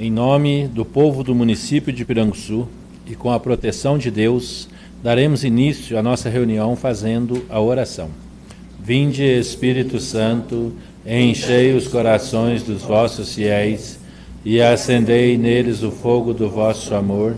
Em nome do povo do município de Piranguçu e com a proteção de Deus, daremos início à nossa reunião fazendo a oração. Vinde, Espírito Santo, enchei os corações dos vossos fiéis e acendei neles o fogo do vosso amor.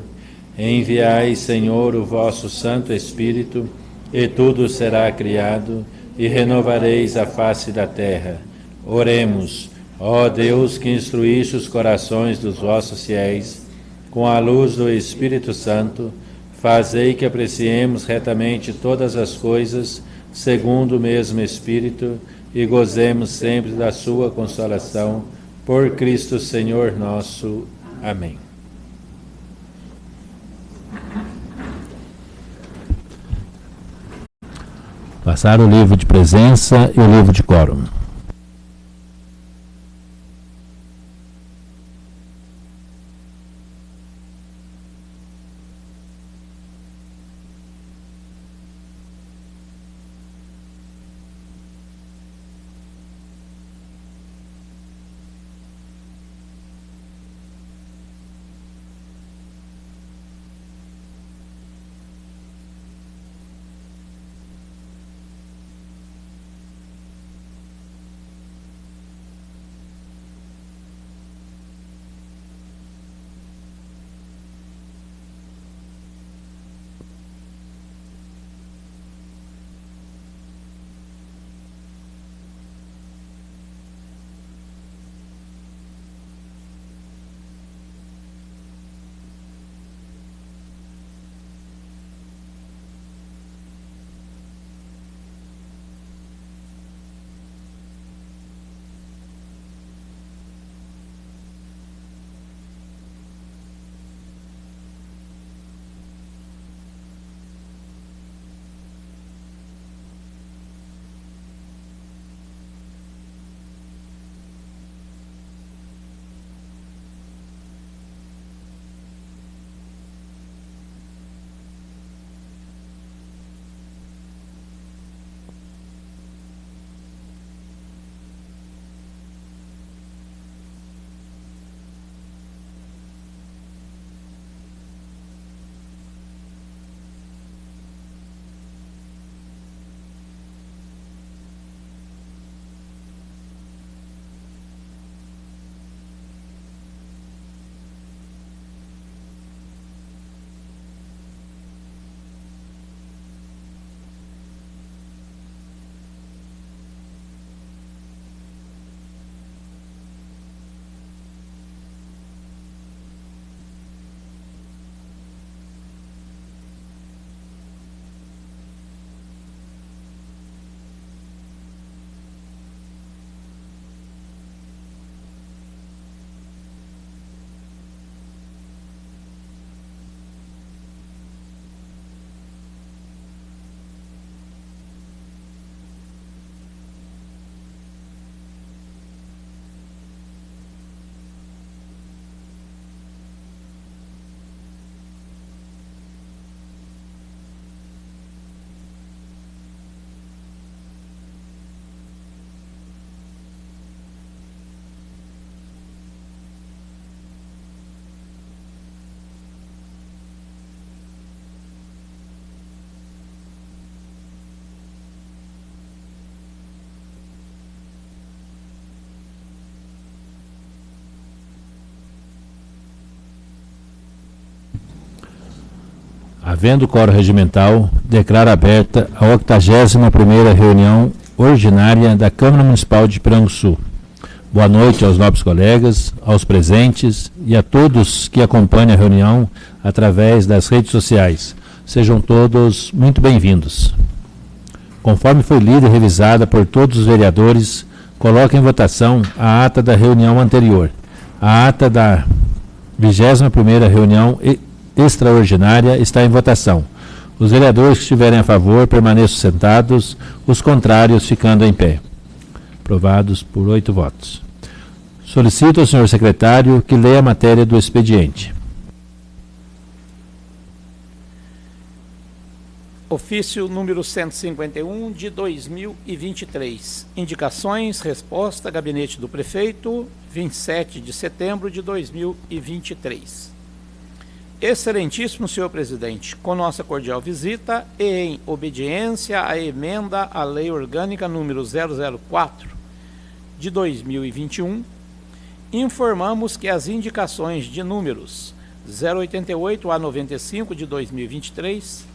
Enviai, Senhor, o vosso Santo Espírito, e tudo será criado, e renovareis a face da terra. Oremos. Ó Deus, que instruíste os corações dos vossos fiéis, com a luz do Espírito Santo, fazei que apreciemos retamente todas as coisas, segundo o mesmo Espírito, e gozemos sempre da sua consolação, por Cristo Senhor nosso. Amém. Passar o livro de presença e o livro de quórum. Havendo quórum regimental, declaro aberta a 81ª reunião ordinária da Câmara Municipal de Piranguçu. Boa noite aos nobres colegas, aos presentes e a todos que acompanham a reunião através das redes sociais. Sejam todos muito bem-vindos. Conforme foi lida e revisada por todos os vereadores, coloco em votação a ata da reunião anterior. A ata da 21ª reunião extraordinária está em votação. Os vereadores que estiverem a favor permaneçam sentados, os contrários ficando em pé. Aprovados por 8 votos. Solicito ao senhor secretário que leia a matéria do expediente. Ofício número 151 de 2023. Indicações, resposta, Gabinete do Prefeito, 27 de setembro de 2023. Excelentíssimo senhor presidente, com nossa cordial visita e em obediência à emenda à Lei Orgânica número 004 de 2021, informamos que as indicações de números 088 a 95 de 2023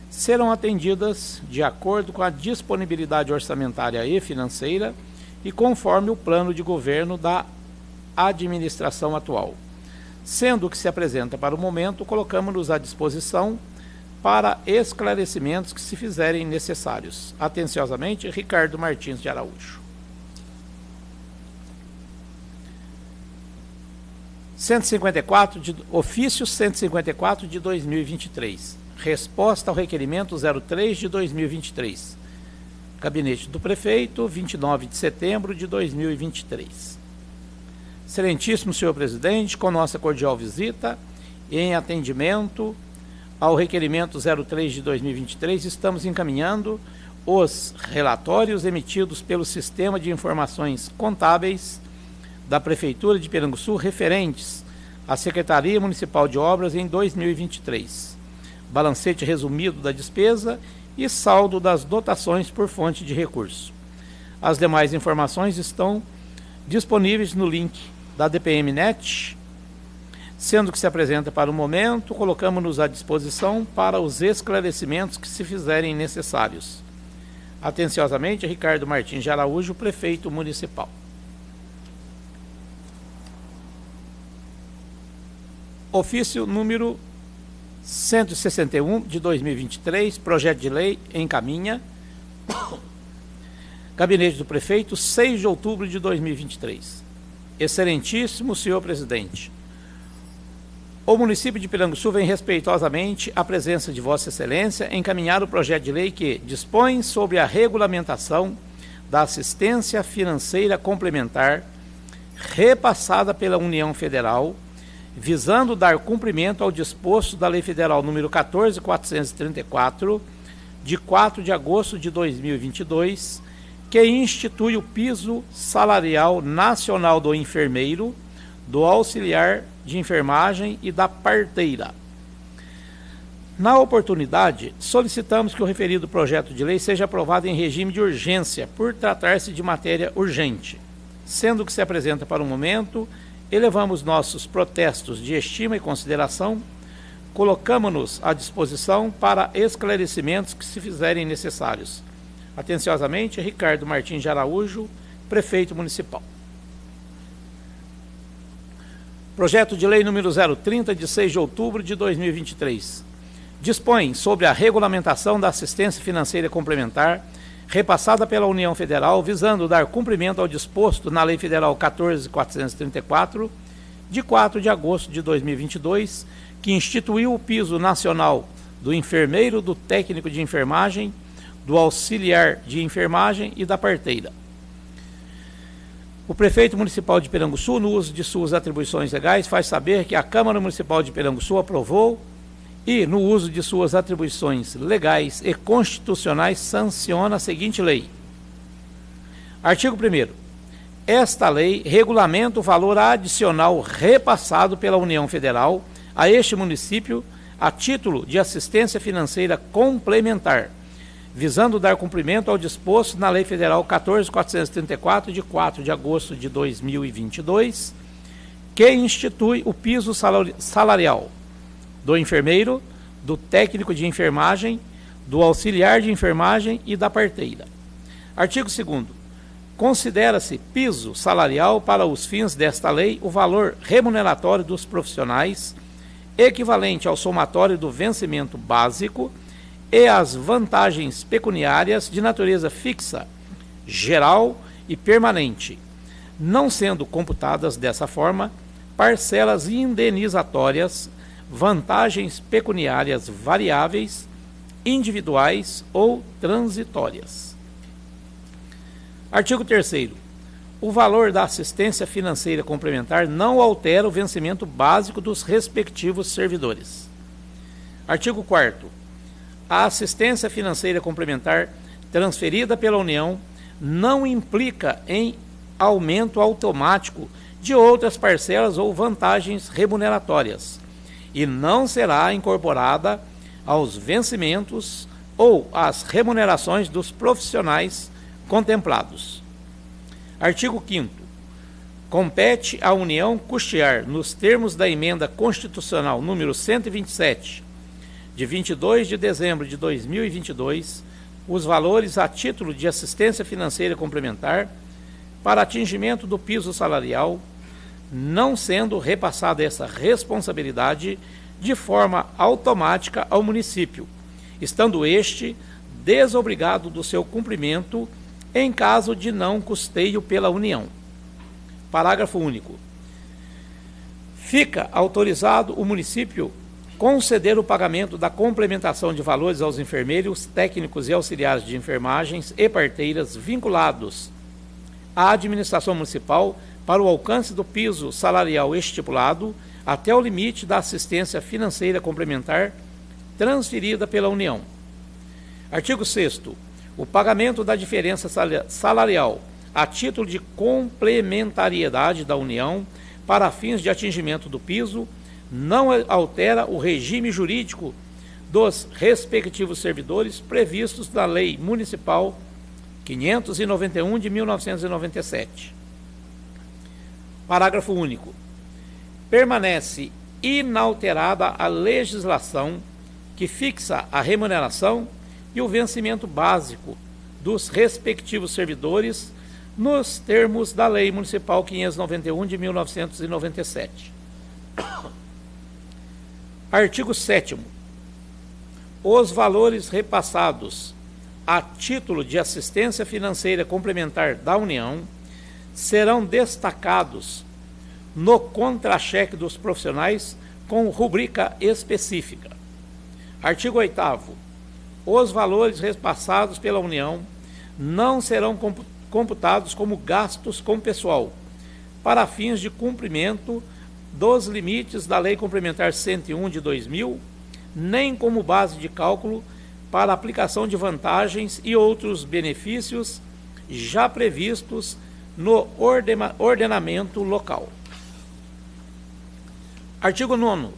serão atendidas de acordo com a disponibilidade orçamentária e financeira e conforme o plano de governo da administração atual. Sendo o que se apresenta para o momento, colocamos-nos à disposição para esclarecimentos que se fizerem necessários. Atenciosamente, Ricardo Martins de Araújo. 154 ofício 154 de 2023. Resposta ao requerimento 03 de 2023. Gabinete do Prefeito, 29 de setembro de 2023. Excelentíssimo senhor presidente, com nossa cordial visita e em atendimento ao requerimento 03 de 2023, estamos encaminhando os relatórios emitidos pelo Sistema de Informações Contábeis da Prefeitura de Piranguçu referentes à Secretaria Municipal de Obras em 2023. Balancete resumido da despesa e saldo das dotações por fonte de recurso. As demais informações estão disponíveis no link da DPM-NET, sendo que se apresenta para o momento, colocamos-nos à disposição para os esclarecimentos que se fizerem necessários. Atenciosamente, Ricardo Martins de Araújo, Prefeito Municipal. Ofício número 161 de 2023, projeto de lei encaminha. Gabinete do Prefeito, 6 de outubro de 2023. Excelentíssimo senhor presidente, o município de Piranguçu vem respeitosamente à presença de Vossa Excelência encaminhar o projeto de lei que dispõe sobre a regulamentação da assistência financeira complementar repassada pela União Federal, visando dar cumprimento ao disposto da Lei Federal número 14.434, de 4 de agosto de 2022, que institui o piso salarial nacional do enfermeiro, do auxiliar de enfermagem e da parteira. Na oportunidade, solicitamos que o referido projeto de lei seja aprovado em regime de urgência, por tratar-se de matéria urgente. Sendo que se apresenta para o momento, elevamos nossos protestos de estima e consideração, colocamos-nos à disposição para esclarecimentos que se fizerem necessários. Atenciosamente, Ricardo Martins de Araújo, Prefeito Municipal. Projeto de Lei número 030, de 6 de outubro de 2023. Dispõe sobre a regulamentação da assistência financeira complementar repassada pela União Federal, visando dar cumprimento ao disposto na Lei Federal 14.434, de 4 de agosto de 2022, que instituiu o piso nacional do enfermeiro, do técnico de enfermagem, do auxiliar de enfermagem e da parteira. O Prefeito Municipal de Piranguçu, no uso de suas atribuições legais, faz saber que a Câmara Municipal de Piranguçu aprovou e, no uso de suas atribuições legais e constitucionais, sanciona a seguinte lei. Artigo 1º. Esta lei regulamenta o valor adicional repassado pela União Federal a este município a título de assistência financeira complementar, visando dar cumprimento ao disposto na Lei Federal 14.434, de 4 de agosto de 2022, que institui o piso salarial do enfermeiro, do técnico de enfermagem, do auxiliar de enfermagem e da parteira. Artigo 2º. Considera-se piso salarial para os fins desta lei o valor remuneratório dos profissionais, equivalente ao somatório do vencimento básico e às vantagens pecuniárias de natureza fixa, geral e permanente, não sendo computadas dessa forma parcelas indenizatórias, vantagens pecuniárias variáveis, individuais ou transitórias. Artigo 3º. O valor da assistência financeira complementar não altera o vencimento básico dos respectivos servidores. Artigo 4º. a assistência financeira complementar transferida pela União não implica em aumento automático de outras parcelas ou vantagens remuneratórias e não será incorporada aos vencimentos ou às remunerações dos profissionais contemplados. Artigo 5º. Compete à União custear, nos termos da Emenda Constitucional número 127, de 22 de dezembro de 2022, os valores a título de assistência financeira complementar para atingimento do piso salarial, não sendo repassada essa responsabilidade de forma automática ao município, estando este desobrigado do seu cumprimento em caso de não custeio pela União. Parágrafo único. Fica autorizado o município conceder o pagamento da complementação de valores aos enfermeiros, técnicos e auxiliares de enfermagens e parteiras vinculados à administração municipal para o alcance do piso salarial estipulado até o limite da assistência financeira complementar transferida pela União. Artigo 6º. O pagamento da diferença salarial a título de complementariedade da União para fins de atingimento do piso não altera o regime jurídico dos respectivos servidores previstos na Lei Municipal 591 de 1997. Parágrafo único. Permanece inalterada a legislação que fixa a remuneração e o vencimento básico dos respectivos servidores nos termos da Lei Municipal 591 de 1997. Artigo 7º. Os valores repassados a título de assistência financeira complementar da União serão destacados no contra-cheque dos profissionais com rubrica específica. Artigo 8º. Os valores repassados pela União não serão computados como gastos com pessoal, para fins de cumprimento dos limites da Lei Complementar 101 de 2000, nem como base de cálculo para aplicação de vantagens e outros benefícios já previstos no ordenamento local. Artigo 9º.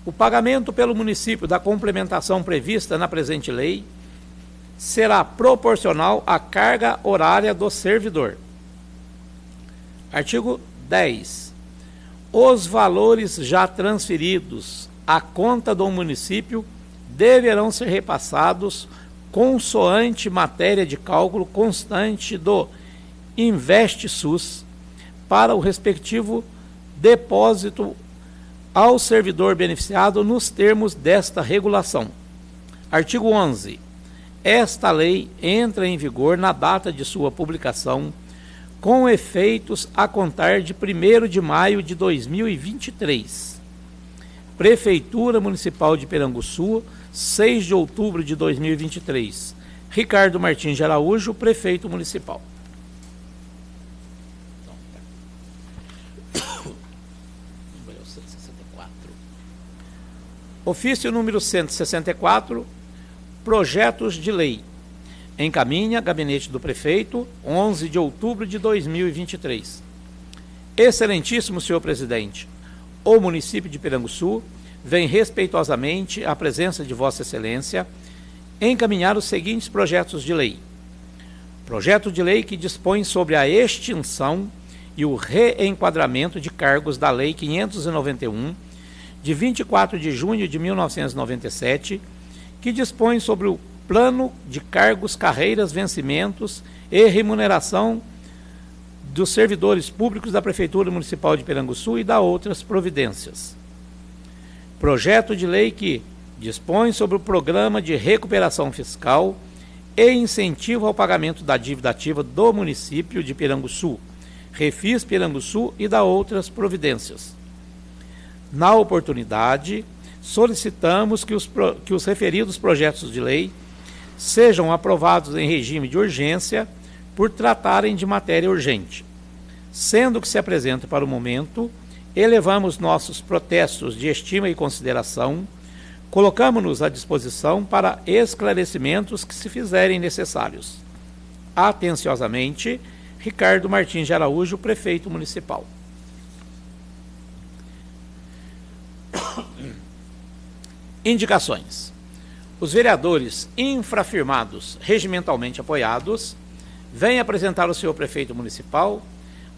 O pagamento pelo município da complementação prevista na presente lei será proporcional à carga horária do servidor. Artigo 10. Os valores já transferidos à conta do município deverão ser repassados consoante matéria de cálculo constante do InvestSUS para o respectivo depósito ao servidor beneficiado nos termos desta regulação. Artigo 11. Esta lei entra em vigor na data de sua publicação, com efeitos a contar de 1º de maio de 2023. Prefeitura Municipal de Piranguçu, 6 de outubro de 2023. Ricardo Martins de Araújo, Prefeito Municipal. Ofício número 164, projetos de lei. Encaminha Gabinete do Prefeito, 11 de outubro de 2023. Excelentíssimo senhor presidente, o município de Piranguçu vem respeitosamente à presença de Vossa Excelência encaminhar os seguintes projetos de lei. Projeto de lei que dispõe sobre a extinção e o reenquadramento de cargos da Lei 591, de 24 de junho de 1997, que dispõe sobre o plano de cargos, carreiras, vencimentos e remuneração dos servidores públicos da Prefeitura Municipal de Piranguçu e da outras providências. Projeto de lei que dispõe sobre o programa de recuperação fiscal e incentivo ao pagamento da dívida ativa do município de Piranguçu, Refis Piranguçu e da outras providências. Na oportunidade, solicitamos que os referidos projetos de lei sejam aprovados em regime de urgência por tratarem de matéria urgente. Sendo que se apresenta para o momento, elevamos nossos protestos de estima e consideração, Colocamos-nos à disposição para esclarecimentos que se fizerem necessários. Atenciosamente, Ricardo Martins de Araújo, Prefeito Municipal. Indicações. Os vereadores infrafirmados, regimentalmente apoiados, vêm apresentar ao senhor Prefeito Municipal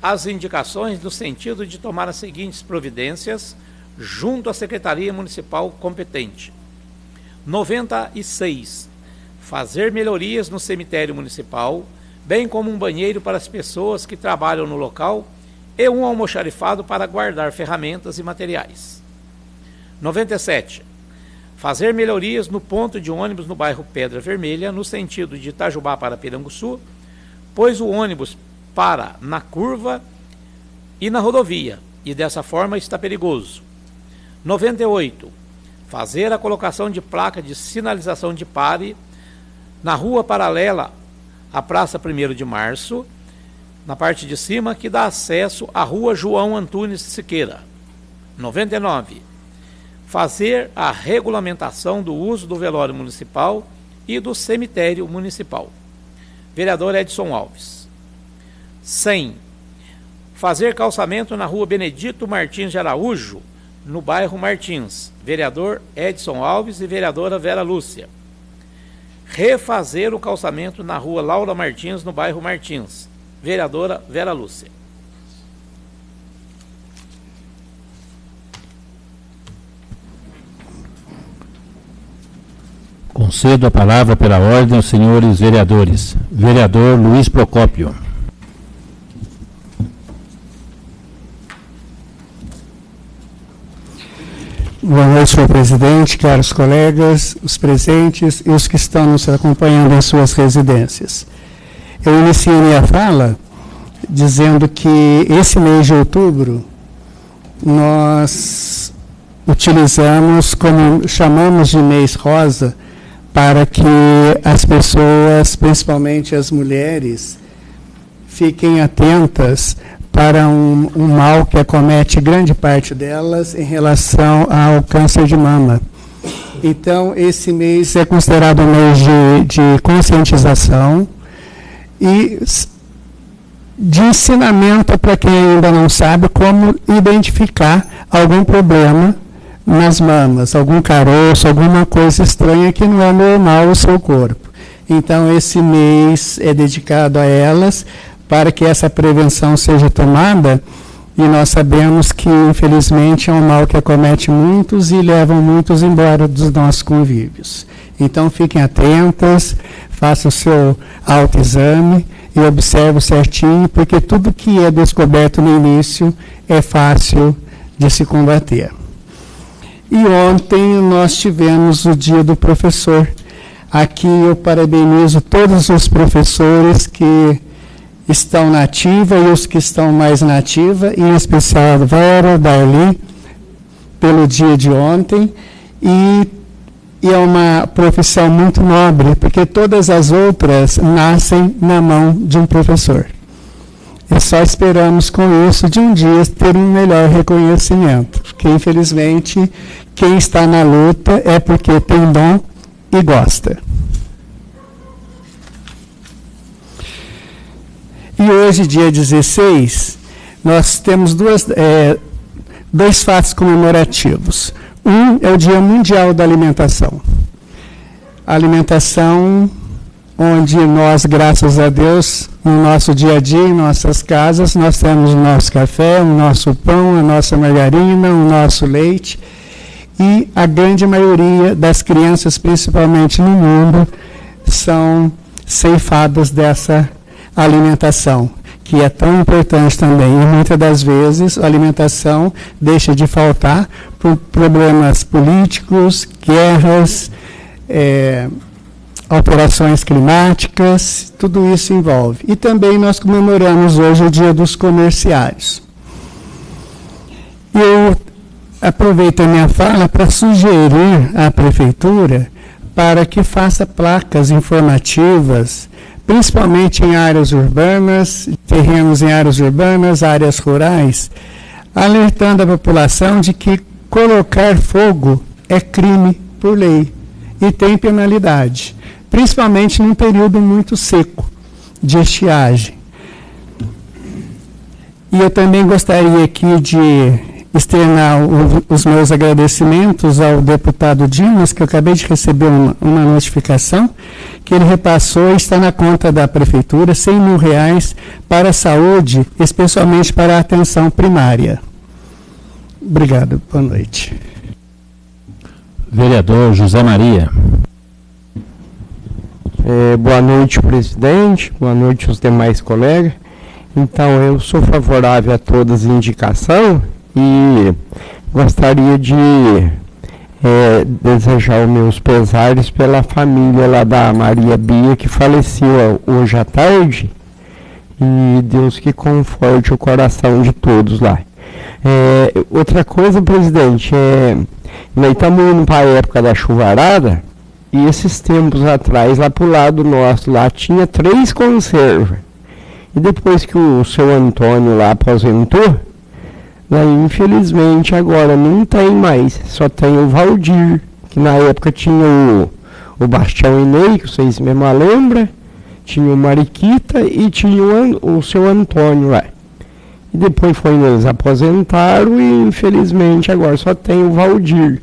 as indicações no sentido de tomar as seguintes providências junto à Secretaria Municipal competente. 96. Fazer melhorias no cemitério municipal, bem como um banheiro para as pessoas que trabalham no local e um almoxarifado para guardar ferramentas e materiais. 97. Fazer melhorias no ponto de ônibus no bairro Pedra Vermelha, no sentido de Itajubá para Piranguçu, pois o ônibus para na curva e na rodovia, e dessa forma está perigoso. 98. Fazer a colocação de placa de sinalização de pare na rua paralela à Praça 1º de Março, na parte de cima, que dá acesso à rua João Antunes Siqueira. 99. Fazer a regulamentação do uso do velório municipal e do cemitério municipal. Vereador Edson Alves. 100. Fazer calçamento na rua Benedito Martins de Araújo, no bairro Martins. Vereador Edson Alves e vereadora Vera Lúcia. Refazer o calçamento na rua Laura Martins, no bairro Martins. Vereadora Vera Lúcia. Concedo a palavra pela ordem aos senhores vereadores. Vereador Luiz Procópio. Boa noite, senhor presidente, caros colegas, os presentes e os que estão nos acompanhando em suas residências. Eu inicio minha fala dizendo que esse mês de outubro nós utilizamos, como chamamos de mês rosa, para que as pessoas, principalmente as mulheres, fiquem atentas para um mal que acomete grande parte delas em relação ao câncer de mama. Então, esse mês é considerado um mês de conscientização e de ensinamento para quem ainda não sabe como identificar algum problema nas mamas, algum caroço, alguma coisa estranha que não é normal no seu corpo. Então, esse mês é dedicado a elas, para que essa prevenção seja tomada, e nós sabemos que, infelizmente, é um mal que acomete muitos e levam muitos embora dos nossos convívios. Então, fiquem atentas, façam o seu autoexame e observem certinho, porque tudo que é descoberto no início é fácil de se combater. E ontem nós tivemos o Dia do Professor. Aqui eu parabenizo todos os professores que estão na ativa e os que estão mais na ativa, em especial a Vera, Darli, pelo dia de ontem, e é uma profissão muito nobre, porque todas as outras nascem na mão de um professor. E só esperamos com isso de um dia ter um melhor reconhecimento, porque infelizmente quem está na luta é porque tem dom e gosta. E hoje, dia 16, nós temos dois fatos comemorativos. Um é o Dia Mundial da Alimentação. A alimentação onde nós, graças a Deus, no nosso dia a dia, em nossas casas, nós temos o nosso café, o nosso pão, a nossa margarina, o nosso leite. E a grande maioria das crianças, principalmente no mundo, são ceifadas dessa alimentação, que é tão importante também. E muitas das vezes a alimentação deixa de faltar por problemas políticos, guerras, alterações climáticas, tudo isso envolve. E também nós comemoramos hoje o Dia dos Comerciários. Eu aproveito a minha fala para sugerir à Prefeitura para que faça placas informativas, principalmente em áreas urbanas, terrenos em áreas urbanas, áreas rurais, alertando a população de que colocar fogo é crime por lei e tem penalidade, principalmente num período muito seco de estiagem. E eu também gostaria aqui de externar os meus agradecimentos ao deputado Dimas, que eu acabei de receber uma notificação, que ele repassou e está na conta da Prefeitura R$100 mil para a saúde, especialmente para a atenção primária. Obrigado, boa noite. Vereador José Maria. Boa noite, presidente, boa noite aos demais colegas. Então, eu sou favorável a todas as indicações e gostaria de desejar os meus pesares pela família lá da Maria Bia, que faleceu hoje à tarde, e Deus que conforte o coração de todos lá. Outra coisa, presidente, nós estamos indo para a época da chuvarada, e esses tempos atrás, lá para o lado nosso, lá tinha 3 conservas. E depois que o seu Antônio lá aposentou, infelizmente agora não tem mais, só tem o Valdir, que na época tinha o Bastião Inei, que vocês mesmo lembram, tinha o Mariquita e tinha o seu Antônio lá. E depois eles aposentaram e infelizmente agora só tem o Valdir.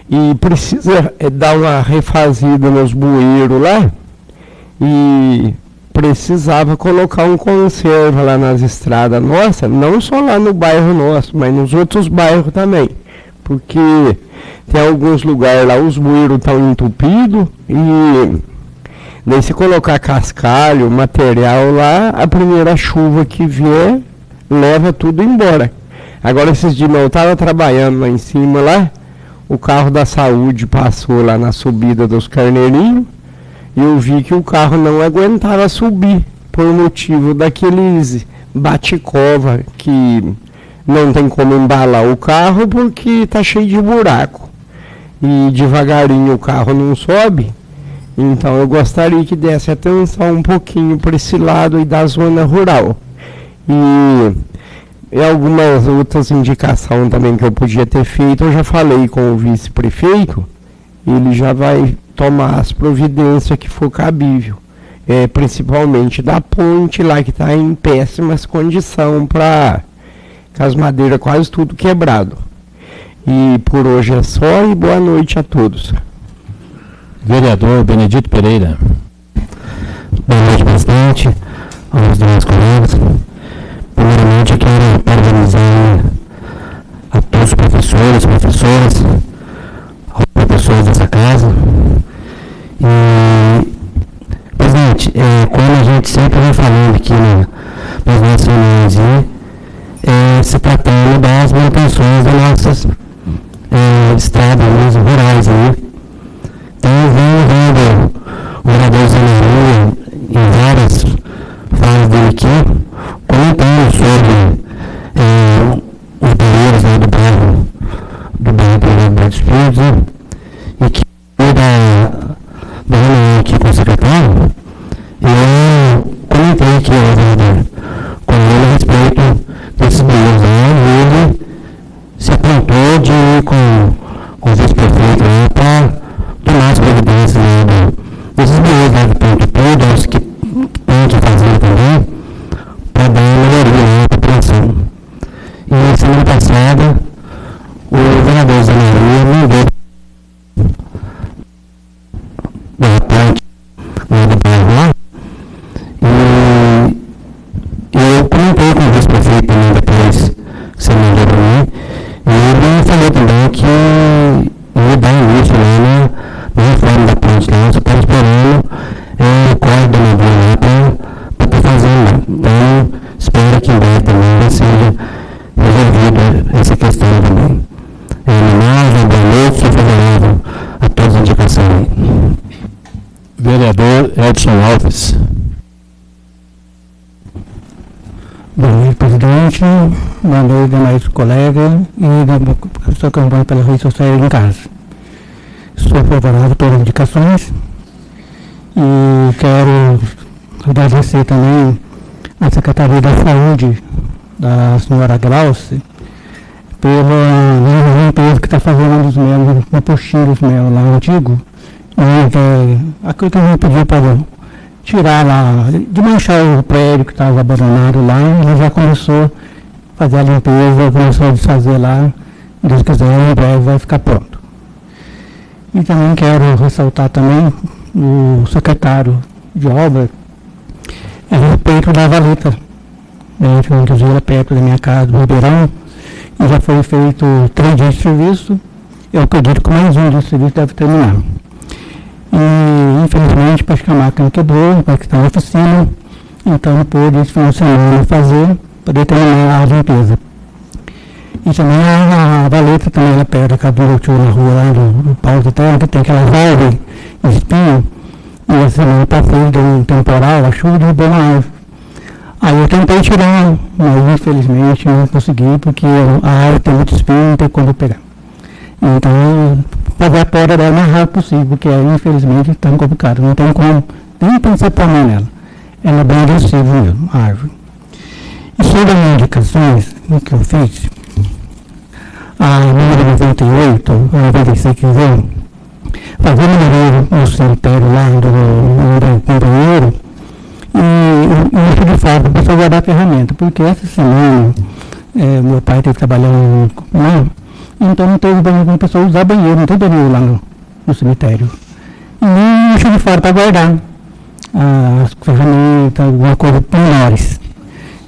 E precisa dar uma refazida nos bueiros lá, e precisava colocar um conserva lá nas estradas nossas, não só lá no bairro nosso, mas nos outros bairros também, porque tem alguns lugares lá, os bueiros estão entupidos, e daí se colocar cascalho, material lá, a primeira chuva que vier, leva tudo embora. Agora esses dias eu estava trabalhando lá em cima lá, o carro da saúde passou lá na subida dos Carneirinhos, e eu vi que o carro não aguentava subir, por motivo daqueles bate-cova que não tem como embalar o carro porque está cheio de buraco. E devagarinho o carro não sobe. Então eu gostaria que desse atenção um pouquinho para esse lado aí da zona rural. E algumas outras indicações também que eu podia ter feito, eu já falei com o vice-prefeito, ele já vai tomar as providências que for cabível, principalmente da ponte lá que está em péssimas condições, com as madeiras quase tudo quebrado. E por hoje é só, e boa noite a todos. Vereador Benedito Pereira. Boa noite, presidente, aos demais colegas. Primeiramente, eu quero parabenizar a todos os professores, professoras, aos professores dessa casa. E, presidente, como a gente sempre vem falando aqui nas nossas reuniões, se tratando das manutenções das nossas estradas rurais. Então, eu venho vendo o vereador Zé em várias falas dele aqui, comentando sobre os banheiros do bairro dos Espíritos, e que da reunião aqui com o secretário, eu comentei aqui com ele a respeito desses banheiros, ele se apontou de ir com o vice-prefeito para tomar as providências desses banheiros do ponto todo, os que tem que fazer também, para dar uma melhoria na população. E semana passada, o vereador Zé Maria me deu da parte do bairro lá, e eu comentei com o vice-prefeito também depois, que você mandou para mim, e ele falou também que ia dar início lá na reforma da ponte lá, você está esperando o código da medida lá para estar fazendo lá. Então, espero que em breve também seja resolvida essa questão também. Boa noite, sou favorável a todas as indicações. Vereador Edson Alves. Boa noite, presidente. Boa noite, demais colegas e da pessoa que acompanha pela rede social em casa. Sou favorável a todas as indicações e quero agradecer também a Secretaria da Saúde, da senhora Glauce, pela empresa que está fazendo um dos melos, um postinho dos melos lá antigo. E aquilo que a gente pediu para tirar lá, de manchar o prédio que estava abandonado lá, ele já começou a fazer a limpeza, começou a desfazer lá. Deus quiser, em breve vai ficar pronto. E também quero ressaltar também o secretário de obra a respeito da valeta, né, que inclusive era perto da minha casa, do Ribeirão, e já foi feito 3 dias de serviço. Eu acredito que mais um dia de serviço deve terminar. E infelizmente parece que a máquina quebrou, parece que está na oficina, então não pôde esse final de semana fazer para determinar a limpeza. E também a valeta também é perto da casa do meu tio na rua lá do Paulo de Terra, que tem aquelas árvores de espinho, e essa semana passei de um temporal, a chuva derrubou uma árvore. Aí eu tentei tirar, mas infelizmente não consegui, porque a árvore tem muito espinho e não tem como pegar. Então, fazer a poda dela o mais rápido possível, porque infelizmente é tão complicado, não tem como nem pensar por mim nela. Ela é bem agressiva mesmo, a árvore. E sobre as indicações que eu fiz, a número 98, a 96 que vem, fazer melhoria no cemitério lá do companheiro, e isso de fato, a pessoa vai dar ferramenta, porque essa semana meu pai teve trabalhando lá, então não teve banheiro para a pessoa usar banheiro, não tem banheiro lá no cemitério. E nem deixa de fora para guardar as ferramentas, alguma coisa menores.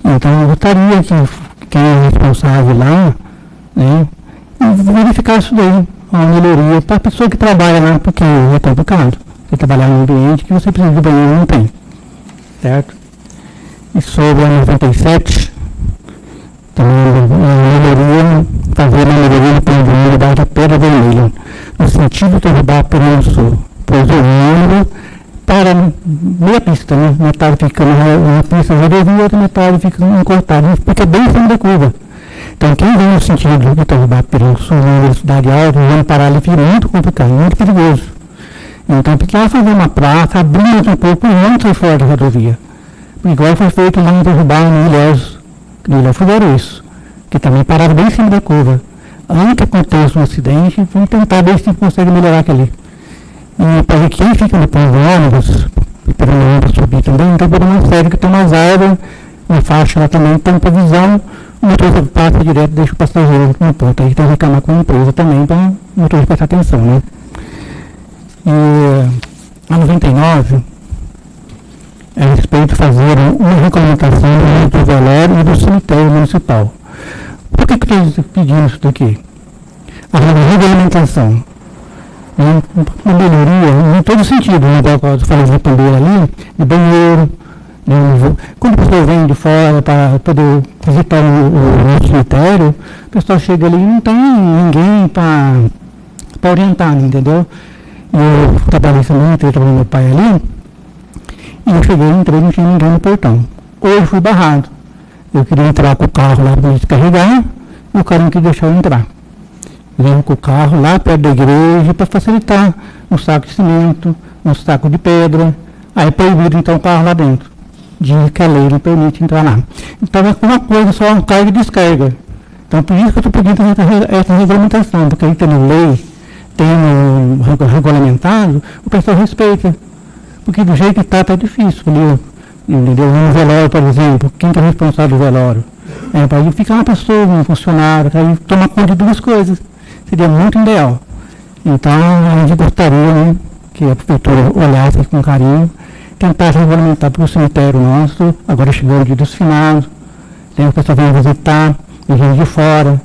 Então eu gostaria que quem é responsável lá, né, verificar isso daí, uma melhoria para a pessoa que trabalha lá, porque é complicado. Você trabalhar num ambiente que você precisa de banheiro e não tem. Certo? E sobre a 97, também melhoria, fazer uma melhoria no plano da Pedra Vermelha, no sentido de derrubar pelo sul, pois o ônibus para meia pista, né? Metade fica na pista rodovia, outra metade fica encurtada, fica bem em cima da curva. Então quem vem no sentido de derrubar pelo sul, na velocidade alta, vão parar ali, fica muito complicado, muito perigoso. Então precisava fazer uma praça, abrindo um pouco antes fora da rodovia. Igual foi feito lá em derrubar no Ilhéus. No Ilhéus fizeram isso, que também parava bem em cima da curva. Antes que aconteça um acidente, vamos tentar ver se consegue melhorar aquele. E para quem fica no ponto de ônibus, esperando o ônibus subir também, não tem problema sério, que tem umas árvores, uma faixa lá também, tem previsão, o motorista passa direto, deixa o passageiro no ponto. Aí tem que reclamar com a empresa também, para o motorista prestar atenção, né? E a 99 é a respeito de fazer uma regulamentação do velório e do cemitério municipal. Por que estou pedindo isso daqui? A regulamentação. Uma melhoria em todo sentido, né? Eu falei de pandeira ali, de banheiro, quando a pessoa vem de fora para poder visitar o cemitério, o pessoal chega ali e não tem ninguém para orientar, entendeu? Eu trabalhei também, trabalhei com meu pai ali, e eu cheguei, entrei, não tinha ninguém no portão. Hoje fui barrado. Eu queria entrar com o carro lá para descarregar, e o cara não quis deixar eu entrar. Vim com o carro lá perto da igreja para facilitar um saco de cimento, um saco de pedra. Aí proibiram então o carro lá dentro. Diz que a lei não permite entrar lá. Então é uma coisa só, um carga e descarga. Então por isso que eu estou pedindo essa regulamentação, porque aí tem lei, tem regulamentado, o pessoal respeita. Porque do jeito que está difícil. Entendeu? No velório, por exemplo, quem é responsável do velório? Para ficar uma pessoa, um funcionário, aí tomar conta de duas coisas. Seria muito ideal. Então, a gente gostaria, né, que a prefeitura olhasse com carinho, tentasse regulamentar para o cemitério nosso, agora chegou o dia dos finados, tem o pessoal vindo visitar, e gente de fora.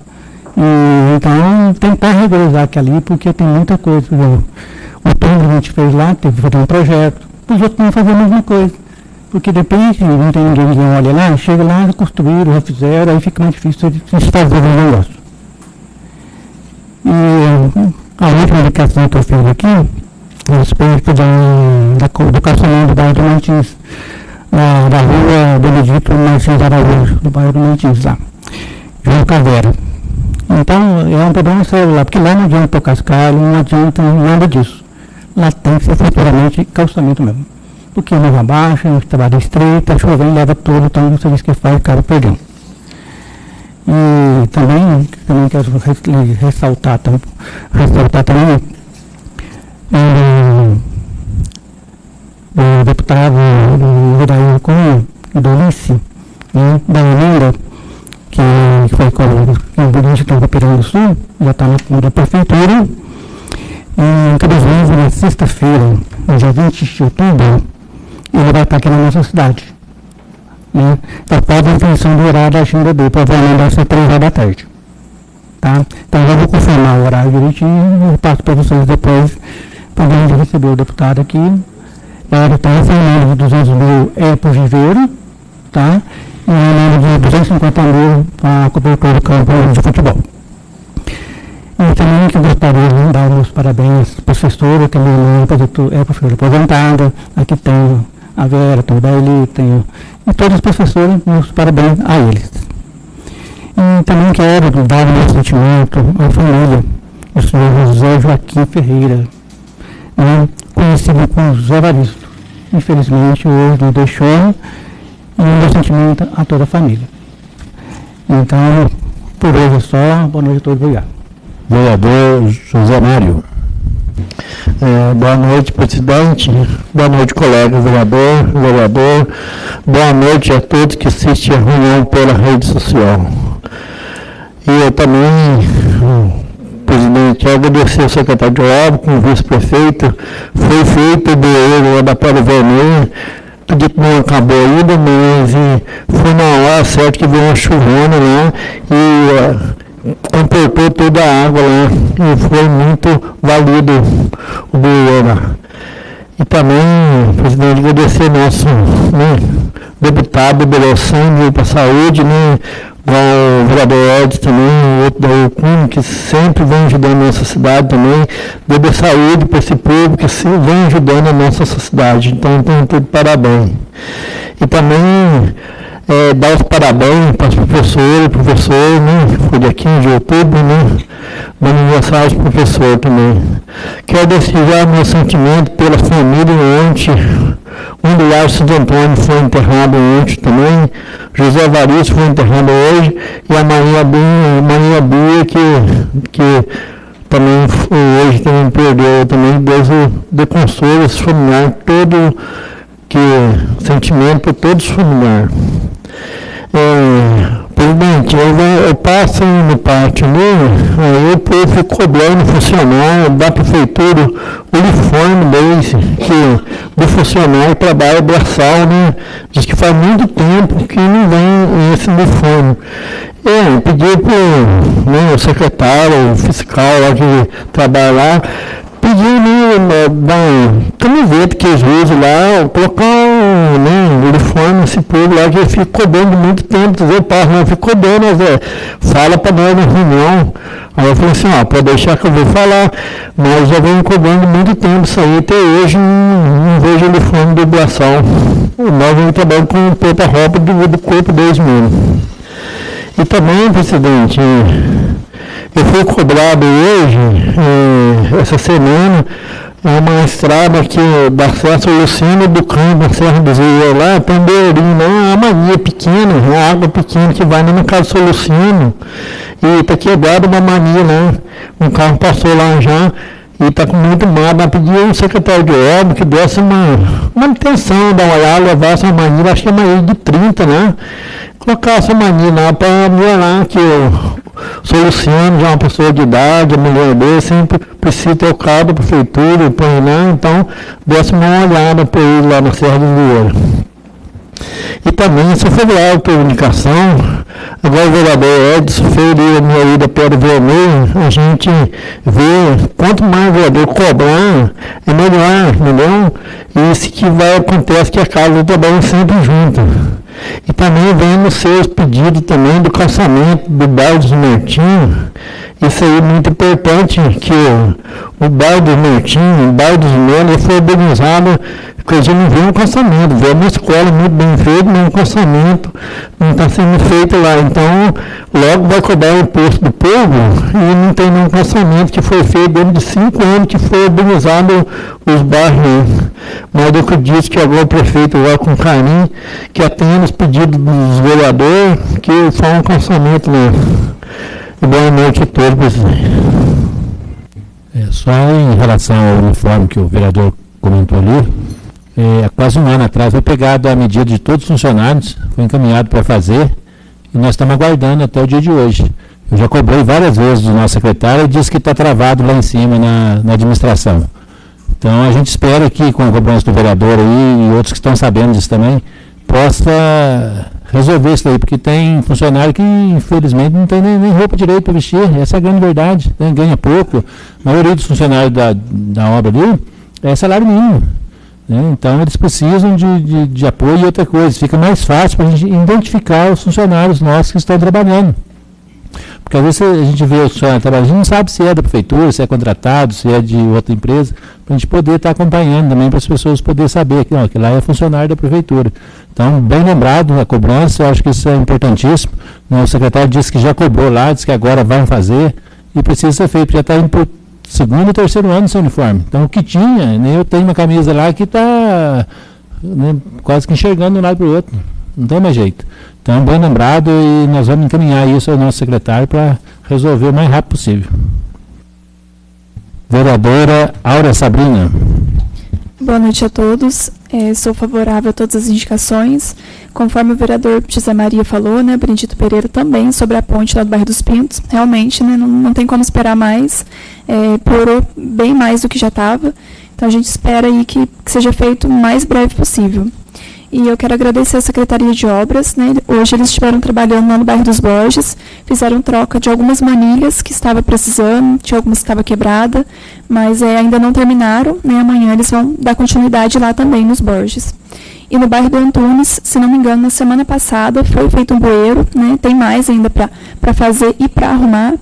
E, então, tentar regularizar aqui ali, porque tem muita coisa. O túmulo que a gente fez lá, teve que fazer um projeto, os outros vão fazer a mesma coisa. Porque depende, não tem ninguém que olha lá, chega lá, construíram, já fizeram, aí fica mais difícil de se fazer o negócio. E a última indicação que eu fiz aqui, a respeito do calçamento do bairro do Martins, da rua Benedito Martins Araújo, do bairro do Martins, lá, João Caveira. Então, é um problema sério lá, porque lá não adianta pôr cascalho, não adianta nada disso. Lá tem que ser futuramente calçamento mesmo. Porque a nova baixa, a estrada estreita, chovendo, leva todo, então o serviço que faz, acaba perdendo. E também quero ressaltar também o deputado Rodair Cunha, do Lice, né, da emenda, que foi com o presidente do Rio Grande do Sul, já está na prefeitura. E cada vez, na sexta-feira, no dia 20 de outubro, ele vai estar aqui na nossa cidade. Né? Então, pode a intenção do horário da agenda dele, provavelmente vai ser 3 horas da tarde. Tá? Então, eu vou confirmar o horário direitinho e passo para vocês depois, para a gente receber o deputado aqui. Ele está recebendo de 200 mil para o viveiro, tá? E a de 250 mil para a cobertura do campo de futebol. E também que eu gostaria de dar os parabéns à professora, que a minha mãe é professora aposentada. Aqui tem a Vera, tem o Daili, tem e todos os professores, meus parabéns a eles. E também quero dar o meu sentimento à família, o senhor José Joaquim Ferreira, né, conhecido como José Evaristo. Infelizmente, hoje nos deixou, e o meu sentimento a toda a família. Então, por hoje é só. Boa noite a todos. Obrigado. Vereador José Mário. Boa noite, presidente. Boa noite, colega vereador. Boa noite a todos que assistem a reunião pela rede social. E eu também, presidente, agradecer ao secretário de obra, com o vice-prefeito. Foi feito do erro da Pedra Vermelha. Tudo que não acabou ainda, mas foi na hora certa que veio uma chuvona lá e comportou toda a água lá, e foi muito válido o bueiro. E também, presidente, agradecer nosso deputado Belosani para a saúde, o vereador Edson também, o outro da UCUM, que sempre vem ajudando a nossa cidade também, dê saúde para esse povo que vem ajudando a nossa sociedade. Então, tudo parabéns. E também dar os parabéns para os professores, foi dia 15 de outubro, no aniversário do professor também. Quero desejar meu sentimento pela família ontem. Um do Lar Santo Antônio foi enterrado ontem também, José Evaristo foi enterrado hoje, e a Maria Bia, que também hoje também perdeu, também Deus dê consolo aos familiares, todo sentimento para todos os familiares. Presidente, eu passo no pátio aí o povo fica cobrando funcionário da prefeitura o uniforme do funcionário trabalha braçal, diz que faz muito tempo que não vem esse uniforme. Eu pedi para o secretário, o fiscal lá que trabalha lá, pediu camiseta que eles usam lá, colocar um uniforme nesse povo lá que fica cobrando muito tempo, fica cobrando, fala para nós na reunião. Aí eu falei assim, pode deixar que eu vou falar, mas já vem cobrando muito tempo isso aí, até hoje não vejo o uniforme do braçal. Nós vamos trabalhar com o roupa do corpo deles mesmo. E também, presidente, eu fui cobrado hoje, essa semana, uma estrada que dá acesso ao Luciano do Campo, na Serra do Zé, lá, Tambeirinho, uma mania pequena, uma água pequena que vai na casa do seu Luciano, e está quebrada uma mania lá, um carro passou lá já, e está com muito mal, pedi ao secretário de obra que desse uma manutenção, dar uma olhada, levasse uma mania, acho que é uma mania de 30, colocar essa mania lá para ver lá que o seu Luciano já é uma pessoa de idade, a mulher dele sempre precisa ter o carro da prefeitura, então desse uma olhada para ele lá na Serra do Vieira. E também, se for lá a comunicação, agora o vereador Edson fez a minha ida Pedra Vermelha, a gente vê quanto mais o vereador cobrar, é melhor, entendeu? E isso que acontece que a casa trabalha sempre junto. E também vem nos seus pedidos também do calçamento do bairro dos Martinhos, Isso aí é muito importante, que o bairro do Mertinho, o bairro dos Melos, foi organizado, porque a gente não vê um calçamento, vê uma escola muito bem feita, mas um calçamento não está sendo feito lá. Então, logo vai cobrar o imposto do povo e não tem nenhum calçamento que foi feito dentro de 5 anos que foi organizado os bairros. Mas eu disse que agora o prefeito vai com carinho, que atende os pedidos dos vereadores, que foi um calçamento lá. Boa noite a todos, presidente. Só em relação ao uniforme que o vereador comentou ali, há quase um ano atrás foi pegado a medida de todos os funcionários, foi encaminhado para fazer, e nós estamos aguardando até o dia de hoje. Eu já cobrei várias vezes do nosso secretário e disse que está travado lá em cima na administração. Então a gente espera que, com a cobrança do vereador aí, e outros que estão sabendo disso também, possa resolver isso aí, porque tem funcionário que infelizmente não tem nem roupa direito para vestir, essa é a grande verdade, né? Ganha pouco, a maioria dos funcionários da obra ali é salário mínimo, né? Então eles precisam de apoio e outra coisa, fica mais fácil para a gente identificar os funcionários nossos que estão trabalhando. Porque às vezes a gente vê o funcionário trabalhando, a gente não sabe se é da prefeitura, se é contratado, se é de outra empresa, para a gente poder estar acompanhando também, para as pessoas poderem saber que, não, que lá é funcionário da prefeitura. Então, bem lembrado, a cobrança, eu acho que isso é importantíssimo. O secretário disse que já cobrou lá, disse que agora vai fazer, e precisa ser feito, já está indo por 2º e 3º ano do seu uniforme. Então, o que tinha, né, eu tenho uma camisa lá que está, né, quase que enxergando de um lado para o outro, não tem mais jeito. Então, bem lembrado, e nós vamos encaminhar isso ao nosso secretário para resolver o mais rápido possível. Vereadora Aura Sabrina. Boa noite a todos. Sou favorável a todas as indicações. Conforme o vereador José Maria falou, né, Benedito Pereira também, sobre a ponte lá do bairro dos Pintos. Realmente, né, não tem como esperar mais. Piorou bem mais do que já estava. Então, a gente espera aí que seja feito o mais breve possível. E eu quero agradecer a Secretaria de Obras, né? Hoje eles estiveram trabalhando lá no bairro dos Borges, fizeram troca de algumas manilhas que estava precisando, tinha algumas que estava quebrada, mas ainda não terminaram, né? Amanhã eles vão dar continuidade lá também nos Borges. E no bairro do Antunes, se não me engano, na semana passada foi feito um bueiro, né? Tem mais ainda para fazer e para arrumar,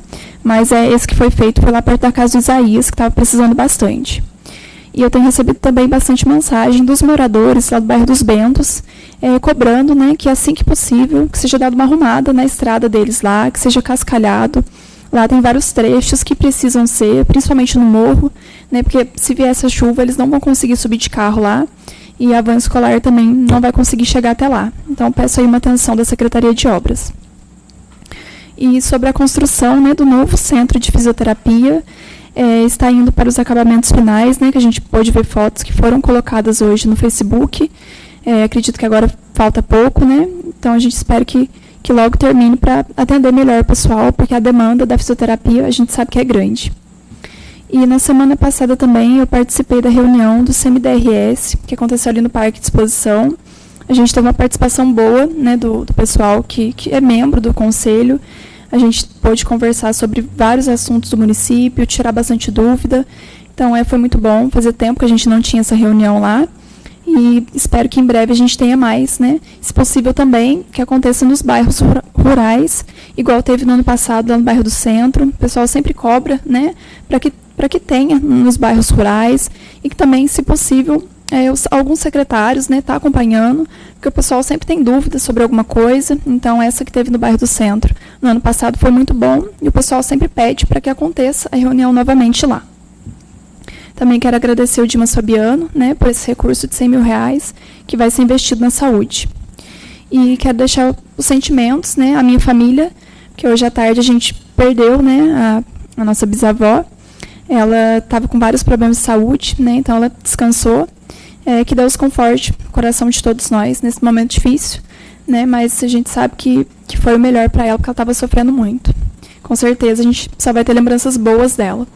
mas esse que foi feito foi lá perto da casa do Isaías, que estava precisando bastante. E eu tenho recebido também bastante mensagem dos moradores lá do bairro dos Bentos, cobrando, né, que assim que possível, que seja dada uma arrumada na estrada deles lá, que seja cascalhado. Lá tem vários trechos que precisam ser, principalmente no morro, né, porque se vier essa chuva, eles não vão conseguir subir de carro lá, e a van escolar também não vai conseguir chegar até lá. Então, peço aí uma atenção da Secretaria de Obras. E sobre a construção, né, do novo centro de fisioterapia, está indo para os acabamentos finais, né, que a gente pôde ver fotos que foram colocadas hoje no Facebook. Acredito que agora falta pouco, né? Então a gente espera que logo termine para atender melhor o pessoal, porque a demanda da fisioterapia a gente sabe que é grande. E na semana passada também eu participei da reunião do CMDRS, que aconteceu ali no Parque de Exposição. A gente teve uma participação boa, né, do pessoal que é membro do conselho. A gente pôde conversar sobre vários assuntos do município, tirar bastante dúvida. Então, foi muito bom. Fazia tempo que a gente não tinha essa reunião lá. E espero que em breve a gente tenha mais, né? Se possível também, que aconteça nos bairros rurais, igual teve no ano passado lá no bairro do Centro. O pessoal sempre cobra, né? Para que tenha nos bairros rurais. E que também, se possível, alguns secretários, né, tá acompanhando, porque o pessoal sempre tem dúvidas sobre alguma coisa. Então, essa que teve no bairro do Centro no ano passado foi muito bom, e o pessoal sempre pede para que aconteça a reunião novamente lá. Também quero agradecer o Dimas Fabiano, né, por esse recurso de R$100 mil que vai ser investido na saúde. E quero deixar os sentimentos, né, à minha família, que hoje à tarde a gente perdeu, né, a nossa bisavó. Ela estava com vários problemas de saúde, né, então ela descansou. Que Deus conforte o coração de todos nós nesse momento difícil, né? Mas a gente sabe que foi o melhor para ela, porque ela estava sofrendo muito. Com certeza a gente só vai ter lembranças boas dela.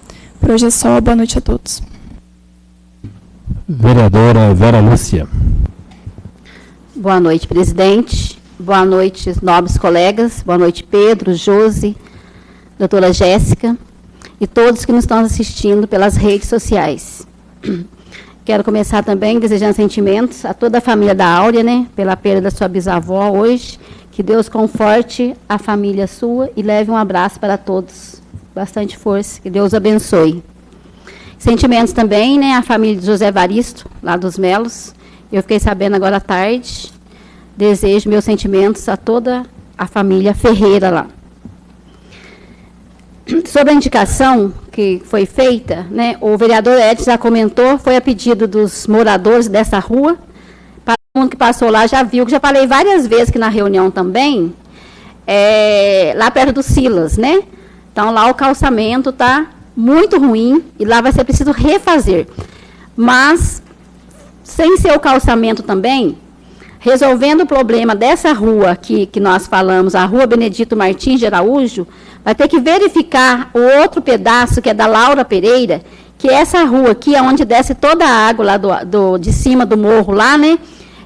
Por hoje é só. Boa noite a todos. Vereadora Vera Lúcia. Boa noite, presidente. Boa noite, nobres colegas. Boa noite, Pedro, Josi, doutora Jéssica e todos que nos estão assistindo pelas redes sociais. Quero começar também desejando sentimentos a toda a família da Áurea, né, pela perda da sua bisavó hoje. Que Deus conforte a família sua e leve um abraço para todos. bastante força, que Deus abençoe. Sentimentos também, né, a família de José Evaristo, lá dos Melos, eu fiquei sabendo agora à tarde, desejo meus sentimentos a toda a família Ferreira lá. Sobre a indicação que foi feita, né, o vereador Edson já comentou, foi a pedido dos moradores dessa rua. Para todo mundo que passou lá já viu, que já falei várias vezes que na reunião também, lá perto do Silas, né? Então lá o calçamento está muito ruim e lá vai ser preciso refazer. Mas, sem ser o calçamento também, resolvendo o problema dessa rua aqui que nós falamos, a Rua Benedito Martins de Araújo, vai ter que verificar o outro pedaço, que é da Laura Pereira, que é essa rua aqui, onde desce toda a água lá de cima do morro lá, né?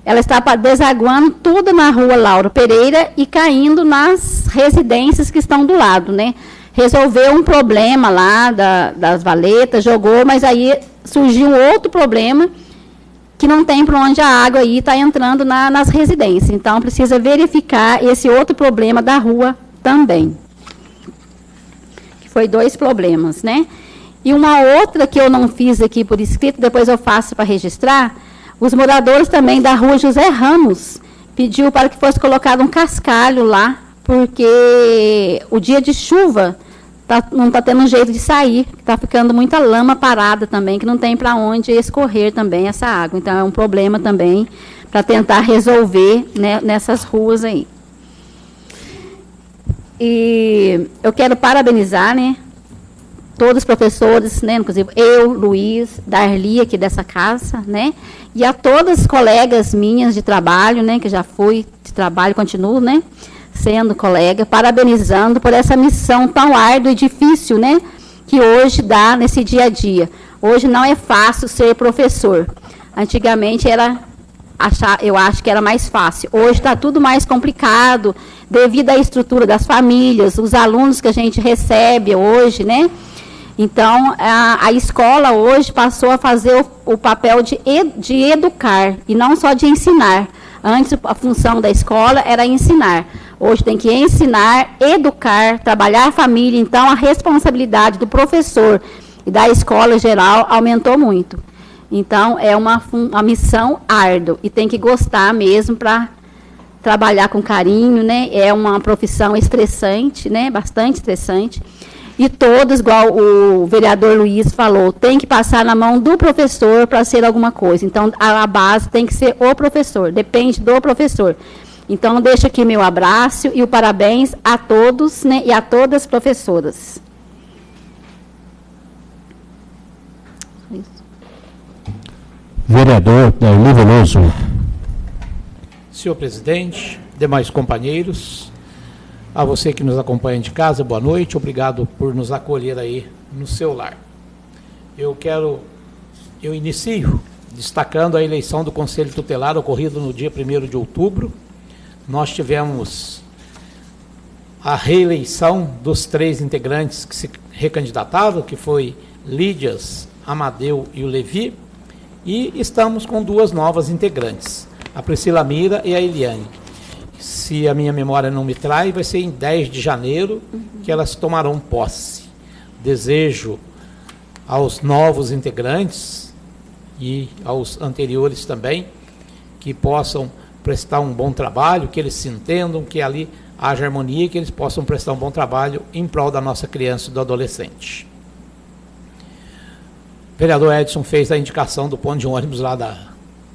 Ela está desaguando tudo na Rua Laura Pereira e caindo nas residências que estão do lado, né? Resolveu um problema lá das valetas, jogou, mas aí surgiu outro problema, que não tem para onde a água aí está entrando nas residências. Então, precisa verificar esse outro problema da rua também. Foi 2 problemas, né? E uma outra que eu não fiz aqui por escrito, depois eu faço para registrar, os moradores também da rua José Ramos pediu para que fosse colocado um cascalho lá, porque o dia de chuva não está tendo jeito de sair, está ficando muita lama parada também, que não tem para onde escorrer também essa água. Então, é um problema também para tentar resolver, né, nessas ruas aí. E eu quero parabenizar, né, todos os professores, né, inclusive eu, Luiz, Darli, aqui dessa casa, né, e a todas as colegas minhas de trabalho, né, que já fui de trabalho, continuo, né, sendo colega, parabenizando por essa missão tão árdua e difícil, né, que hoje dá nesse dia a dia. Hoje não é fácil ser professor. Antigamente eu acho que era mais fácil. Hoje está tudo mais complicado, devido à estrutura das famílias, os alunos que a gente recebe hoje, né? Então, a escola hoje passou a fazer o papel de educar, e não só de ensinar. Antes, a função da escola era ensinar. Hoje tem que ensinar, educar, trabalhar a família. Então, a responsabilidade do professor e da escola geral aumentou muito. Então, é uma missão árdua e tem que gostar mesmo para trabalhar com carinho, né? É uma profissão estressante, né? Bastante estressante. E todos, igual o vereador Luiz falou, tem que passar na mão do professor para ser alguma coisa. Então, a base tem que ser o professor, depende do professor. Então, deixo aqui meu abraço e o parabéns a todos, né, e a todas as professoras. Vereador Darli Veloso. Senhor presidente, demais companheiros, a você que nos acompanha de casa, boa noite, obrigado por nos acolher aí no seu lar. Eu inicio destacando a eleição do Conselho Tutelar ocorrida no dia 1º de outubro. Nós tivemos a reeleição dos 3 integrantes que se recandidataram, que foi Lídias, Amadeu e o Levi, e estamos com 2 novas integrantes, a Priscila Mira e a Eliane. Se a minha memória não me trai, vai ser em 10 de janeiro que elas tomarão posse. Desejo aos novos integrantes e aos anteriores também que possam prestar um bom trabalho, que eles se entendam, que ali haja harmonia e que eles possam prestar um bom trabalho em prol da nossa criança e do adolescente. O vereador Edson fez a indicação do ponto de ônibus lá da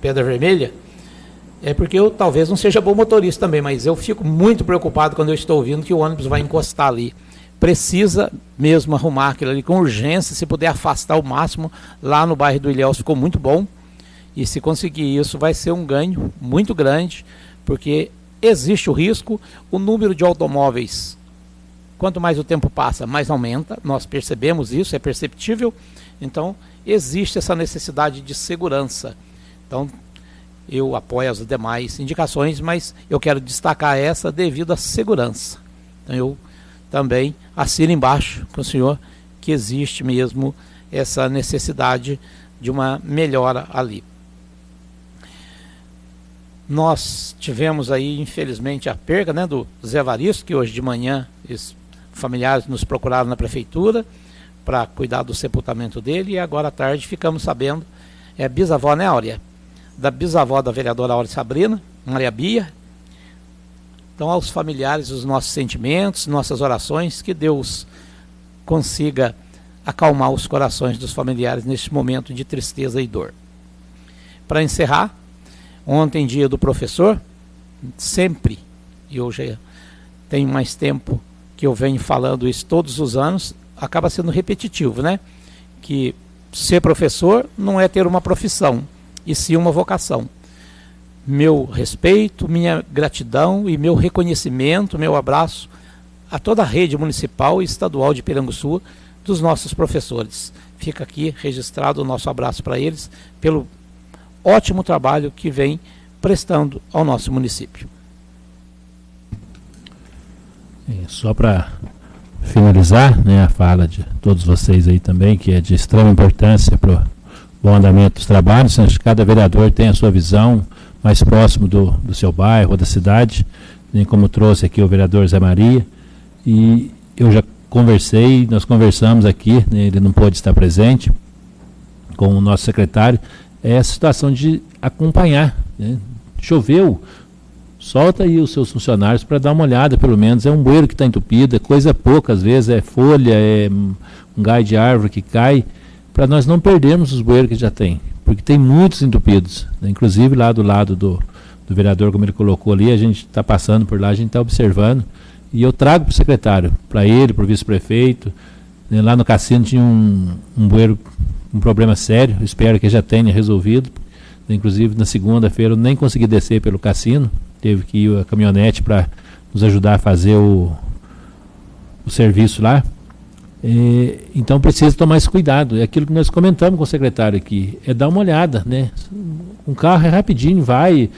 Pedra Vermelha, porque eu talvez não seja bom motorista também, mas eu fico muito preocupado quando eu estou ouvindo que o ônibus vai encostar ali. Precisa mesmo arrumar aquilo ali com urgência, se puder afastar o máximo. Lá no bairro do Ilhéus ficou muito bom, e se conseguir isso vai ser um ganho muito grande, porque existe o risco, o número de automóveis, quanto mais o tempo passa, mais aumenta, nós percebemos isso, é perceptível, então existe essa necessidade de segurança. Então, eu apoio as demais indicações, mas eu quero destacar essa devido à segurança. Então, eu também assino embaixo com o senhor que existe mesmo essa necessidade de uma melhora ali. Nós tivemos aí, infelizmente, a perda, né, do Zé Evaristo, que hoje de manhã familiares nos procuraram na prefeitura para cuidar do sepultamento dele, e agora à tarde ficamos sabendo, bisavó, né, Áurea? Da bisavó da vereadora Áurea Sabrina, Maria Bia. Então, aos familiares, os nossos sentimentos, nossas orações, que Deus consiga acalmar os corações dos familiares neste momento de tristeza e dor. Para encerrar, ontem, dia do professor, sempre, e hoje tenho mais tempo que eu venho falando isso todos os anos, acaba sendo repetitivo, né? Que ser professor não é ter uma profissão, e sim uma vocação. Meu respeito, minha gratidão e meu reconhecimento, meu abraço a toda a rede municipal e estadual de Piranguçu, dos nossos professores. Fica aqui registrado o nosso abraço para eles, pelo ótimo trabalho que vem prestando ao nosso município. Só para finalizar, né, a fala de todos vocês aí também, que é de extrema importância para o bom andamento dos trabalhos. Cada vereador tem a sua visão mais próximo do seu bairro, da cidade, né, como trouxe aqui o vereador Zé Maria, e eu já nós conversamos aqui, né, ele não pôde estar presente, com o nosso secretário, é a situação de acompanhar, né? Choveu, solta aí os seus funcionários para dar uma olhada, pelo menos. É um bueiro que está entupido, é coisa pouca, às vezes é folha, é um galho de árvore que cai, para nós não perdermos os bueiros que já tem, porque tem muitos entupidos, né? Inclusive lá do lado do vereador, como ele colocou ali, a gente está passando por lá, a gente está observando, e eu trago para o secretário, para ele, para o vice-prefeito, né? Lá no cassino tinha um bueiro, um problema sério, espero que já tenha resolvido. Inclusive na segunda-feira eu nem consegui descer pelo cassino, teve que ir a caminhonete para nos ajudar a fazer o serviço lá. Então precisa tomar esse cuidado. É aquilo que nós comentamos com o secretário aqui, é dar uma olhada, né? Um carro é rapidinho, vai,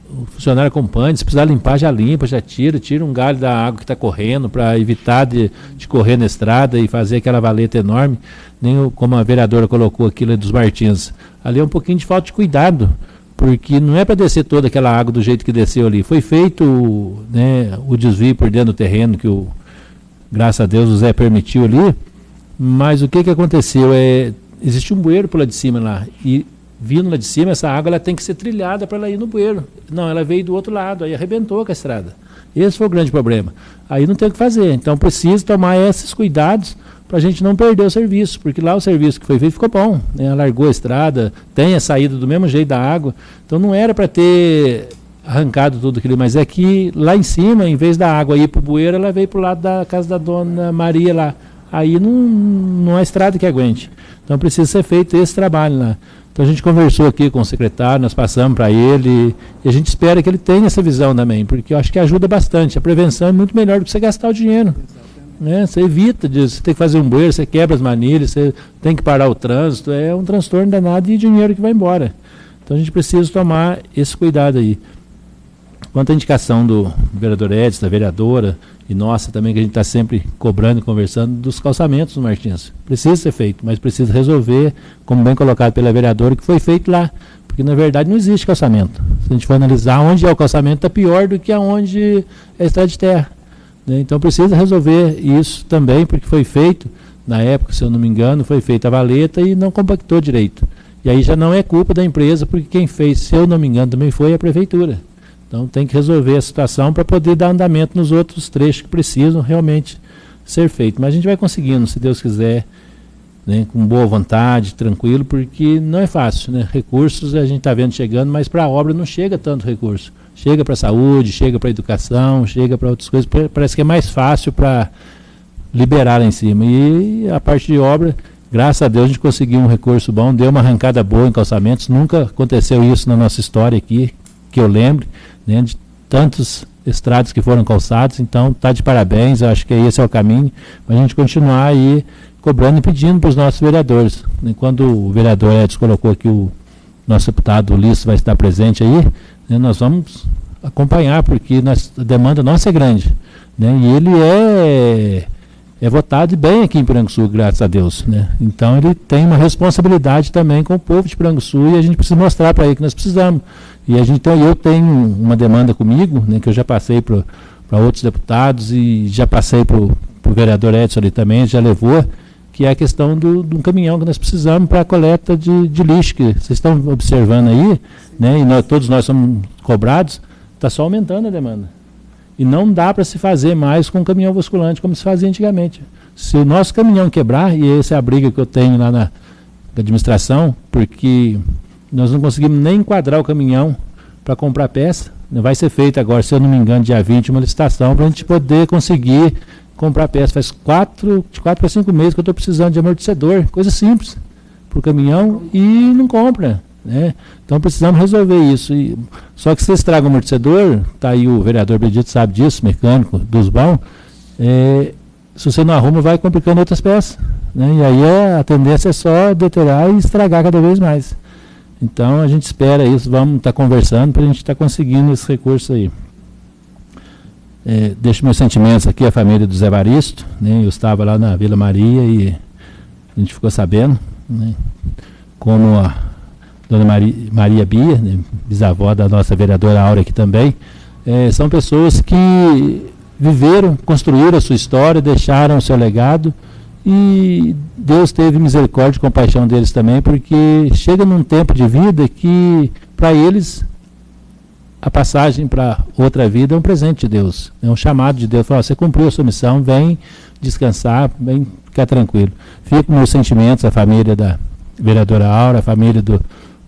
o funcionário acompanha, se precisar limpar, já limpa, já tira um galho da água que está correndo, para evitar de correr na estrada e fazer aquela valeta enorme, nem como a vereadora colocou aquilo dos Martins. Ali é um pouquinho de falta de cuidado, porque não é para descer toda aquela água do jeito que desceu ali. Foi feito, né, o desvio por dentro do terreno, que graças a Deus o Zé permitiu ali, mas o que aconteceu? Existe um bueiro por lá de cima lá, e vindo lá de cima, essa água ela tem que ser trilhada para ela ir no bueiro. Não, ela veio do outro lado, aí arrebentou com a estrada. Esse foi o grande problema. Aí não tem o que fazer. Então precisa tomar esses cuidados para a gente não perder o serviço, porque lá o serviço que foi feito ficou bom, né? Largou a estrada, tem a saída do mesmo jeito da água. Então não era para ter arrancado tudo aquilo, mas é que lá em cima, em vez da água ir para o bueiro, ela veio para o lado da casa da dona Maria lá. Aí não há estrada que aguente. Então precisa ser feito esse trabalho lá. Então a gente conversou aqui com o secretário, nós passamos para ele, e a gente espera que ele tenha essa visão também, porque eu acho que ajuda bastante. A prevenção é muito melhor do que você gastar o dinheiro, né? Você evita você tem que fazer um bueiro, você quebra as manilhas, você tem que parar o trânsito, é um transtorno danado e dinheiro que vai embora. Então a gente precisa tomar esse cuidado aí. Quanto à indicação do vereador Edson, da vereadora, e nossa também, que a gente está sempre cobrando e conversando, dos calçamentos, Martins. Precisa ser feito, mas precisa resolver, como bem colocado pela vereadora, que foi feito lá. Porque, na verdade, não existe calçamento. Se a gente for analisar onde é o calçamento, está pior do que aonde é a estrada de terra, né? Então, precisa resolver isso também, porque foi feito, na época, se eu não me engano, foi feita a valeta e não compactou direito. E aí já não é culpa da empresa, porque quem fez, se eu não me engano, também foi a prefeitura. Então tem que resolver a situação para poder dar andamento nos outros trechos que precisam realmente ser feitos. Mas a gente vai conseguindo, se Deus quiser, né, com boa vontade, tranquilo, porque não é fácil, né? Recursos a gente está vendo chegando, mas para a obra não chega tanto recurso. Chega para a saúde, chega para a educação, chega para outras coisas. Parece que é mais fácil para liberar lá em cima. E a parte de obra, graças a Deus, a gente conseguiu um recurso bom, deu uma arrancada boa em calçamentos. Nunca aconteceu isso na nossa história aqui, que eu lembre, né, de tantos estradas que foram calçados. Então está de parabéns, eu acho que esse é o caminho, para a gente continuar aí cobrando e pedindo para os nossos vereadores. E quando o vereador Edson colocou aqui, o nosso deputado Ulisses vai estar presente aí, né, nós vamos acompanhar, porque a demanda nossa é grande, né, e ele é votado e bem aqui em Piranguçu, graças a Deus, né? Então ele tem uma responsabilidade também com o povo de Piranguçu, e a gente precisa mostrar para ele que nós precisamos. E eu tenho uma demanda comigo, né, que eu já passei para para outros deputados, e já passei para o vereador Edson ali também, já levou, que é a questão de um caminhão que nós precisamos para a coleta de lixo, que vocês estão observando aí, né, e todos nós somos cobrados, está só aumentando a demanda. E não dá para se fazer mais com um caminhão basculante como se fazia antigamente. Se o nosso caminhão quebrar, e essa é a briga que eu tenho lá na administração, porque nós não conseguimos nem enquadrar o caminhão para comprar peça. Vai ser feita agora, se eu não me engano, dia 20, uma licitação para a gente poder conseguir comprar peça. Faz 4 a 5 meses que eu estou precisando de amortecedor, coisa simples, para o caminhão, e não compra, né? Então precisamos resolver isso. Só que se você estraga o amortecedor, está aí o vereador Benedito sabe disso, mecânico dos bons, se você não arruma, vai complicando outras peças, né? E aí a tendência é só deteriorar e estragar cada vez mais. Então a gente espera isso, vamos estar conversando para a gente estar conseguindo esse recurso aí. Deixo meus sentimentos aqui à família do Zé Evaristo, né? Eu estava lá na Vila Maria e a gente ficou sabendo, né? Como a dona Maria Bia, né? Bisavó da nossa vereadora Áurea aqui também, são pessoas que viveram, construíram a sua história, deixaram o seu legado, e Deus teve misericórdia e compaixão deles também, porque chega num tempo de vida que, para eles, a passagem para outra vida é um presente de Deus, é um chamado de Deus. Fala, você cumpriu a sua missão, vem descansar, vem ficar tranquilo. Fico meus sentimentos, a família da vereadora Áurea, a família do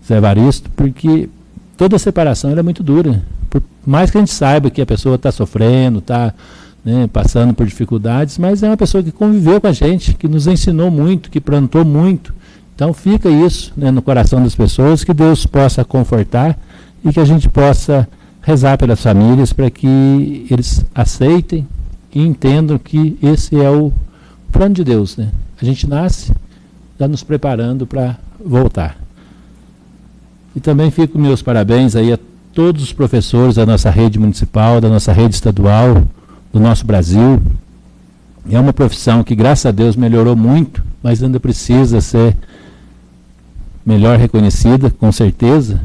Zé Evaristo, porque toda separação ela é muito dura. Por mais que a gente saiba que a pessoa está sofrendo, está, né, passando por dificuldades, mas é uma pessoa que conviveu com a gente, que nos ensinou muito, que plantou muito. Então fica isso, né, no coração das pessoas, que Deus possa confortar e que a gente possa rezar pelas famílias para que eles aceitem e entendam que esse é o plano de Deus, né? A gente nasce já nos preparando para voltar. E também fico meus parabéns aí a todos os professores da nossa rede municipal, da nossa rede estadual, do nosso Brasil. É uma profissão que, graças a Deus, melhorou muito, mas ainda precisa ser melhor reconhecida, com certeza.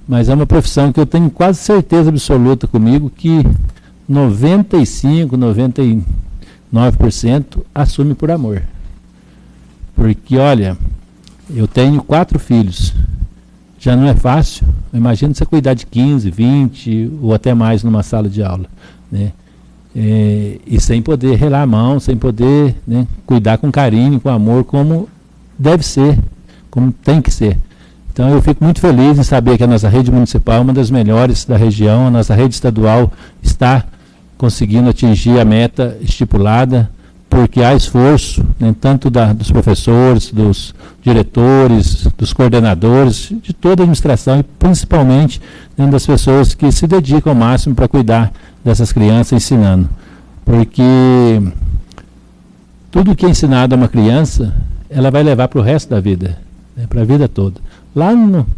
Mas é uma profissão que eu tenho quase certeza absoluta comigo que 95, 99% assume por amor. Porque, olha, eu tenho 4 filhos. Já não é fácil. Imagina você cuidar de 15, 20 ou até mais numa sala de aula, né? E sem poder relar a mão, sem poder, né, cuidar com carinho, com amor, como deve ser, como tem que ser. Então eu fico muito feliz em saber que a nossa rede municipal é uma das melhores da região, a nossa rede estadual está conseguindo atingir a meta estipulada, porque há esforço, né, tanto dos professores, dos diretores, dos coordenadores, de toda a administração e principalmente, né, das pessoas que se dedicam ao máximo para cuidar dessas crianças ensinando. Porque tudo que é ensinado a uma criança, ela vai levar para o resto da vida, né, para a vida toda. Lá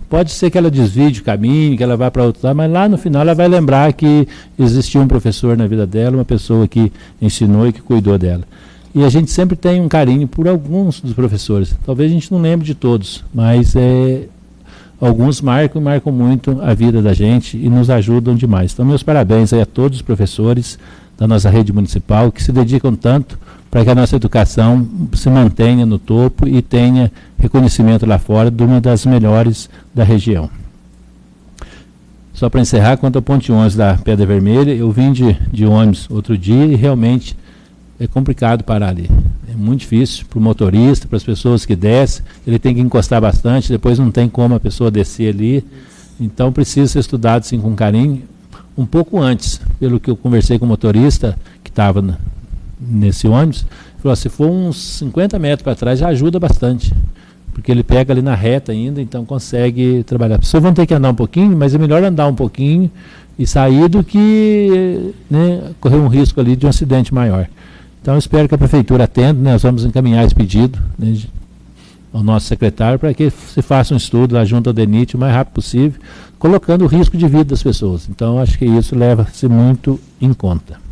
pode ser que ela desvie de caminho, que ela vá para outro lado, mas lá no final ela vai lembrar que existiu um professor na vida dela, uma pessoa que ensinou e que cuidou dela. E a gente sempre tem um carinho por alguns dos professores. Talvez a gente não lembre de todos, mas alguns marcam muito a vida da gente e nos ajudam demais. Então, meus parabéns aí a todos os professores da nossa rede municipal que se dedicam tanto para que a nossa educação se mantenha no topo e tenha reconhecimento lá fora de uma das melhores da região. Só para encerrar, quanto ao ponte 11 da Pedra Vermelha, eu vim de ônibus outro dia e realmente é complicado parar ali. É muito difícil para o motorista, para as pessoas que descem, ele tem que encostar bastante, depois não tem como a pessoa descer ali. Então precisa ser estudado sim com carinho. Um pouco antes, pelo que eu conversei com o motorista que estava nesse ônibus, falou, se for uns 50 metros para trás já ajuda bastante, porque ele pega ali na reta ainda, então consegue trabalhar. As pessoas vão ter que andar um pouquinho, mas é melhor andar um pouquinho e sair do que, né, correr um risco ali de um acidente maior. Então eu espero que a prefeitura atenda, né, nós vamos encaminhar esse pedido, né, ao nosso secretário para que se faça um estudo lá junto ao DENIT o mais rápido possível, colocando o risco de vida das pessoas. Então acho que isso leva-se muito em conta.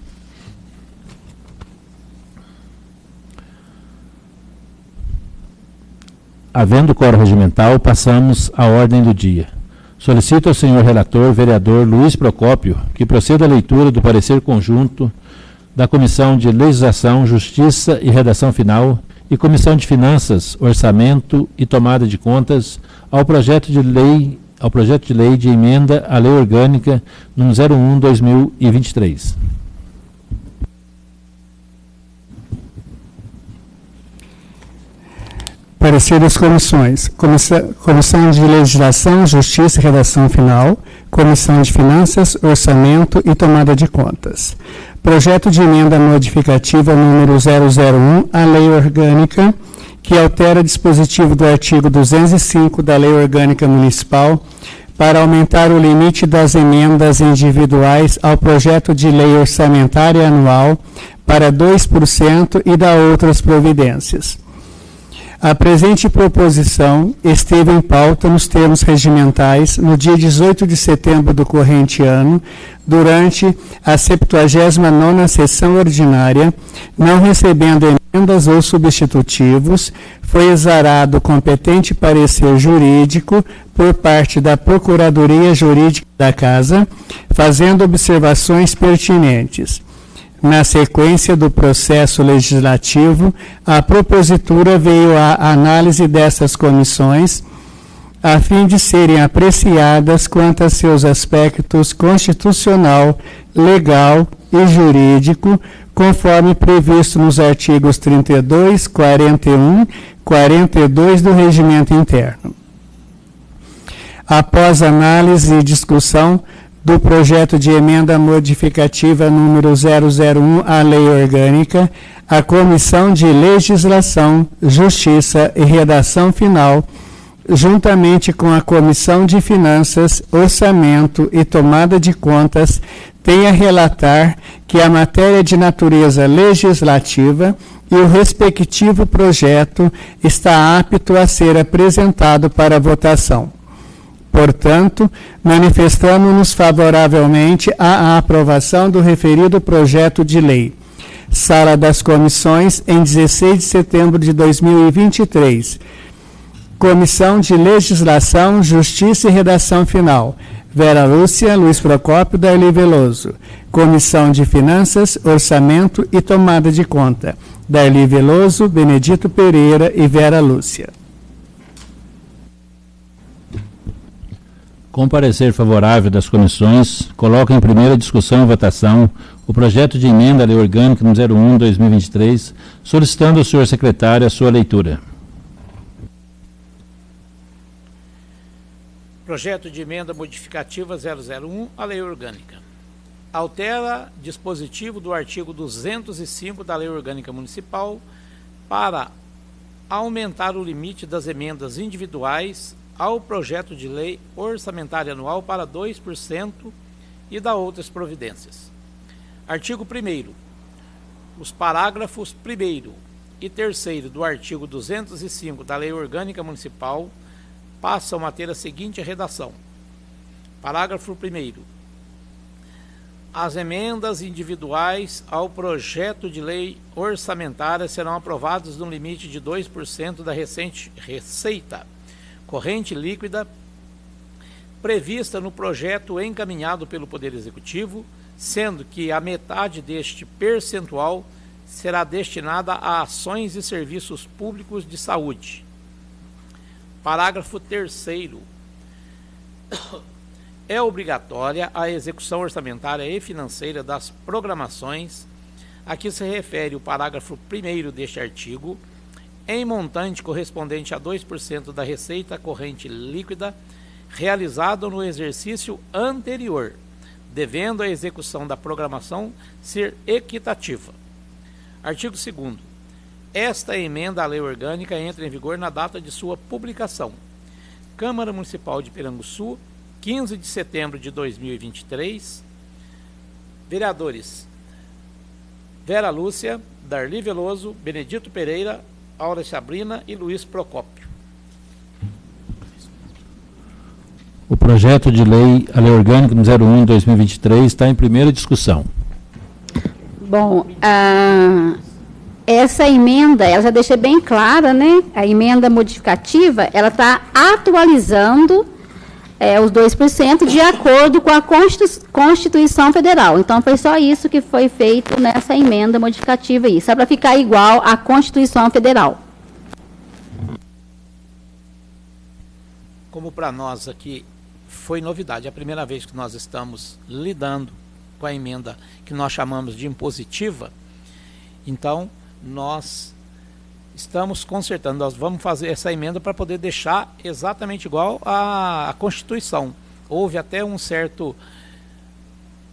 Havendo quórum regimental, passamos à ordem do dia. Solicito ao senhor relator, vereador Luiz Procópio, que proceda à leitura do parecer conjunto da Comissão de Legislação, Justiça e Redação Final e Comissão de Finanças, Orçamento e Tomada de Contas ao projeto de lei de emenda à Lei Orgânica número 01/2023. Parecer das comissões. Comissão de Legislação, Justiça e Redação Final, Comissão de Finanças, Orçamento e Tomada de Contas. Projeto de emenda modificativa número 001 à Lei Orgânica, que altera dispositivo do artigo 205 da Lei Orgânica Municipal para aumentar o limite das emendas individuais ao projeto de lei orçamentária anual para 2% e da outras providências. A presente proposição esteve em pauta nos termos regimentais no dia 18 de setembro do corrente ano, durante a 79ª sessão ordinária, não recebendo emendas ou substitutivos, foi exarado o competente parecer jurídico por parte da Procuradoria Jurídica da Casa, fazendo observações pertinentes. Na sequência do processo legislativo, a propositura veio à análise dessas comissões, a fim de serem apreciadas quanto a seus aspectos constitucional, legal e jurídico, conforme previsto nos artigos 32, 41, 42 do Regimento Interno. Após análise e discussão do projeto de emenda modificativa número 001 à Lei Orgânica, a Comissão de Legislação, Justiça e Redação Final, juntamente com a Comissão de Finanças, Orçamento e Tomada de Contas, tem a relatar que a matéria de natureza legislativa e o respectivo projeto está apto a ser apresentado para votação. Portanto, manifestamos-nos favoravelmente à aprovação do referido projeto de lei. Sala das Comissões, em 16 de setembro de 2023. Comissão de Legislação, Justiça e Redação Final. Vera Lúcia, Luiz Procópio, Darli Veloso. Comissão de Finanças, Orçamento e Tomada de Conta. Darli Veloso, Benedito Pereira e Vera Lúcia. Com parecer favorável das comissões, coloco em primeira discussão e votação o projeto de emenda à Lei Orgânica número 01/2023, solicitando ao senhor secretário a sua leitura. Projeto de emenda modificativa 001 à Lei Orgânica. Altera dispositivo do artigo 205 da Lei Orgânica Municipal para aumentar o limite das emendas individuais ao projeto de lei orçamentária anual para 2% e da outras providências. Artigo 1º. Os parágrafos 1º e 3º do artigo 205 da Lei Orgânica Municipal passam a ter a seguinte redação. Parágrafo 1º. As emendas individuais ao projeto de lei orçamentária serão aprovadas no limite de 2% da receita corrente líquida prevista no projeto encaminhado pelo Poder Executivo, sendo que a metade deste percentual será destinada a ações e serviços públicos de saúde. Parágrafo 3º. É obrigatória a execução orçamentária e financeira das programações a que se refere o parágrafo 1º deste artigo, em montante correspondente a 2% da receita corrente líquida realizado no exercício anterior, devendo a execução da programação ser equitativa. Artigo 2º. Esta emenda à Lei Orgânica entra em vigor na data de sua publicação. Câmara Municipal de Piranguçu, 15 de setembro de 2023. Vereadores Vera Lúcia, Darli Veloso, Benedito Pereira, Aura Sabrina e Luiz Procópio. O projeto de lei, a Lei Orgânica número 01/2023, está em primeira discussão. Bom, essa emenda, ela já deixa bem clara, né? A emenda modificativa, ela está atualizando os 2% de acordo com a Constituição Federal. Então, foi só isso que foi feito nessa emenda modificativa aí, só para ficar igual à Constituição Federal. Como para nós aqui foi novidade, é a primeira vez que nós estamos lidando com a emenda que nós chamamos de impositiva, então nós estamos consertando, nós vamos fazer essa emenda para poder deixar exatamente igual à Constituição. Houve até um certo,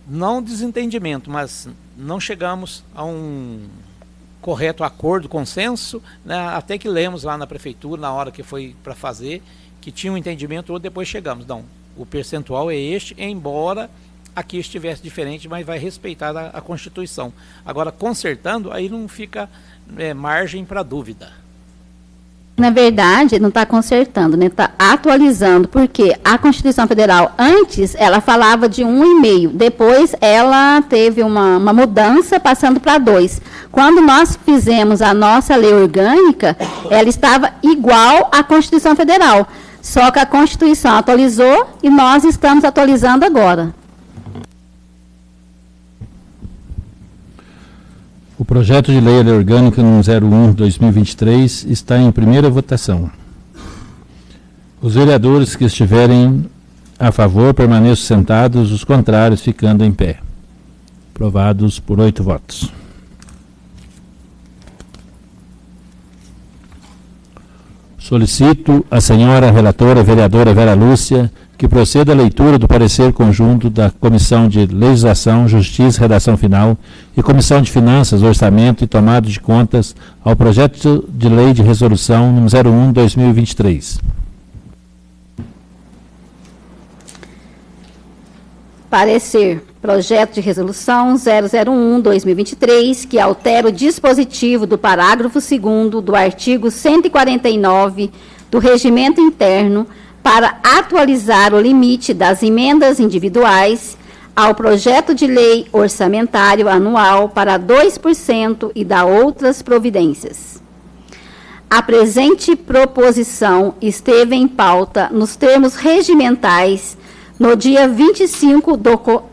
não desentendimento, mas não chegamos a um correto acordo, consenso, né, até que lemos lá na prefeitura, na hora que foi para fazer, que tinha um entendimento, ou depois chegamos. Não, o percentual é este, embora aqui estivesse diferente, mas vai respeitar a Constituição. Agora, consertando, aí não fica margem para dúvida. Na verdade, não está consertando, né? Está atualizando, porque a Constituição Federal, antes, ela falava de 1,5, depois ela teve uma mudança passando para 2. Quando nós fizemos a nossa lei orgânica, ela estava igual à Constituição Federal, só que a Constituição atualizou e nós estamos atualizando agora. O projeto de lei orgânica número 01/2023 está em primeira votação. Os vereadores que estiverem a favor permaneçam sentados, os contrários ficando em pé. Aprovados por 8 votos. Solicito à senhora relatora, vereadora Vera Lúcia, que proceda a leitura do parecer conjunto da Comissão de Legislação, Justiça, Redação Final e Comissão de Finanças, Orçamento e Tomada de Contas ao projeto de lei de resolução número 01/2023. Parecer. Projeto de resolução 001/2023, que altera o dispositivo do parágrafo 2º do artigo 149 do Regimento Interno para atualizar o limite das emendas individuais ao projeto de lei orçamentário anual para 2% e da outras providências. A presente proposição esteve em pauta nos termos regimentais no dia 25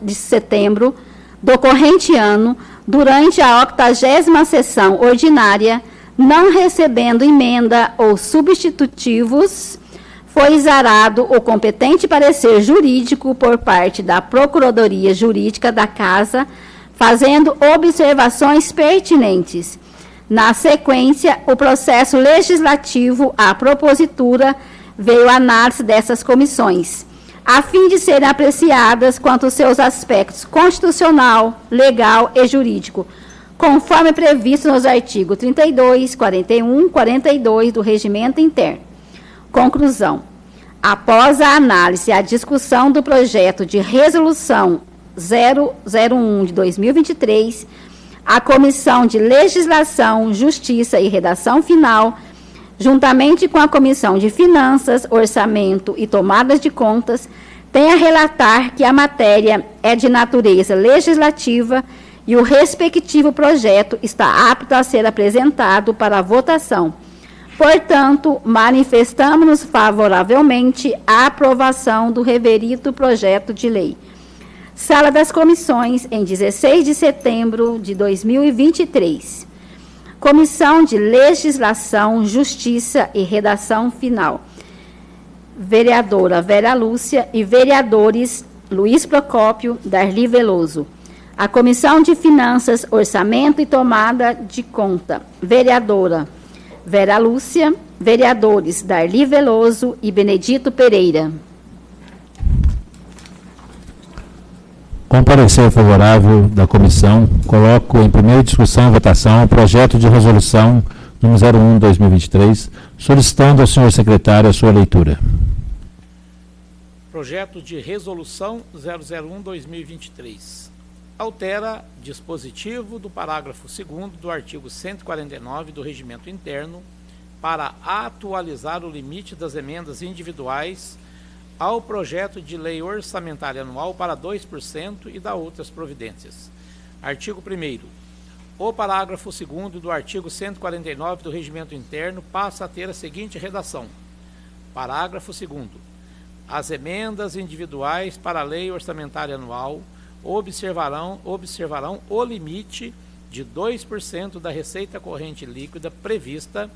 de setembro do corrente ano, durante a 80ª sessão ordinária, não recebendo emenda ou substitutivos, foi exarado o competente parecer jurídico por parte da Procuradoria Jurídica da Casa, fazendo observações pertinentes. Na sequência, o processo legislativo, à propositura, veio à análise dessas comissões, a fim de serem apreciadas quanto aos seus aspectos constitucional, legal e jurídico, conforme previsto nos artigos 32, 41 e 42 do Regimento Interno. Conclusão. Após a análise e a discussão do projeto de resolução 001/2023, a Comissão de Legislação, Justiça e Redação Final, juntamente com a Comissão de Finanças, Orçamento e Tomadas de Contas, tem a relatar que a matéria é de natureza legislativa e o respectivo projeto está apto a ser apresentado para votação. Portanto, manifestamos-nos favoravelmente à aprovação do referido projeto de lei. Sala das Comissões, em 16 de setembro de 2023. Comissão de Legislação, Justiça e Redação Final. Vereadora Vera Lúcia e vereadores Luiz Procópio, Darli Veloso. A Comissão de Finanças, Orçamento e Tomada de Conta. Vereadora Vera Lúcia, vereadores Darli Veloso e Benedito Pereira. Com parecer favorável da comissão, coloco em primeira discussão e votação o projeto de resolução número 01/2023, solicitando ao senhor secretário a sua leitura. Projeto de resolução 001/2023. Altera dispositivo do parágrafo 2º do artigo 149 do Regimento Interno para atualizar o limite das emendas individuais ao projeto de lei orçamentária anual para 2% e da outras providências. Artigo 1º. O parágrafo 2º do artigo 149 do Regimento Interno passa a ter a seguinte redação. Parágrafo 2º. As emendas individuais para a lei orçamentária anual observarão o limite de 2% da receita corrente líquida prevista,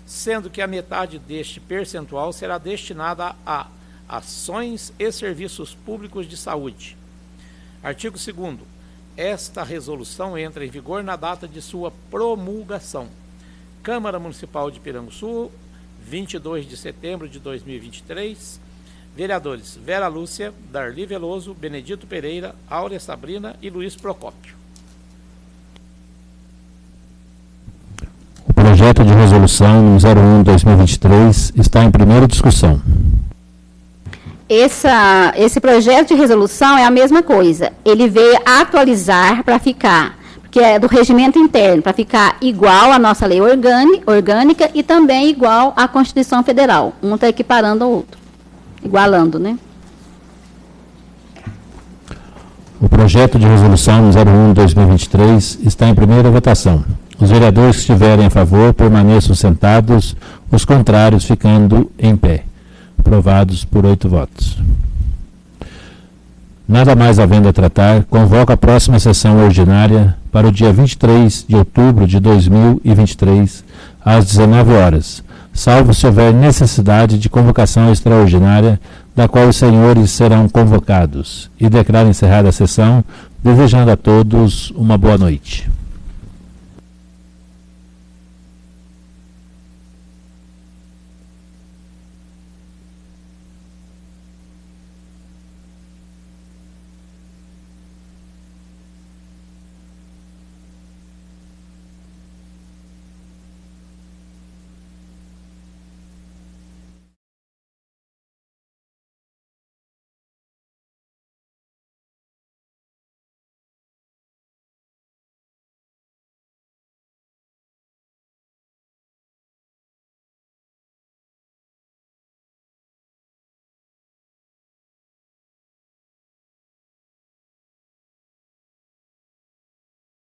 sendo que a metade deste percentual será destinada a ações e serviços públicos de saúde. Artigo 2º. Esta resolução entra em vigor na data de sua promulgação. Câmara Municipal de Piranguçu, 22 de setembro de 2023. Vereadores Vera Lúcia, Darli Veloso, Benedito Pereira, Áurea Sabrina e Luiz Procópio. O projeto de resolução 01/2023 está em primeira discussão. Esse projeto de resolução é a mesma coisa. Ele veio atualizar para ficar, porque é do regimento interno, para ficar igual à nossa lei orgânica e também igual à Constituição Federal. Um está equiparando ao outro. Igualando, né? O projeto de resolução 01/2023 está em primeira votação. Os vereadores que estiverem a favor permaneçam sentados, os contrários ficando em pé. Aprovados por 8 votos. Nada mais havendo a tratar, convoco a próxima sessão ordinária para o dia 23 de outubro de 2023, às 19 horas. Salvo se houver necessidade de convocação extraordinária, da qual os senhores serão convocados. E declaro encerrada a sessão, desejando a todos uma boa noite.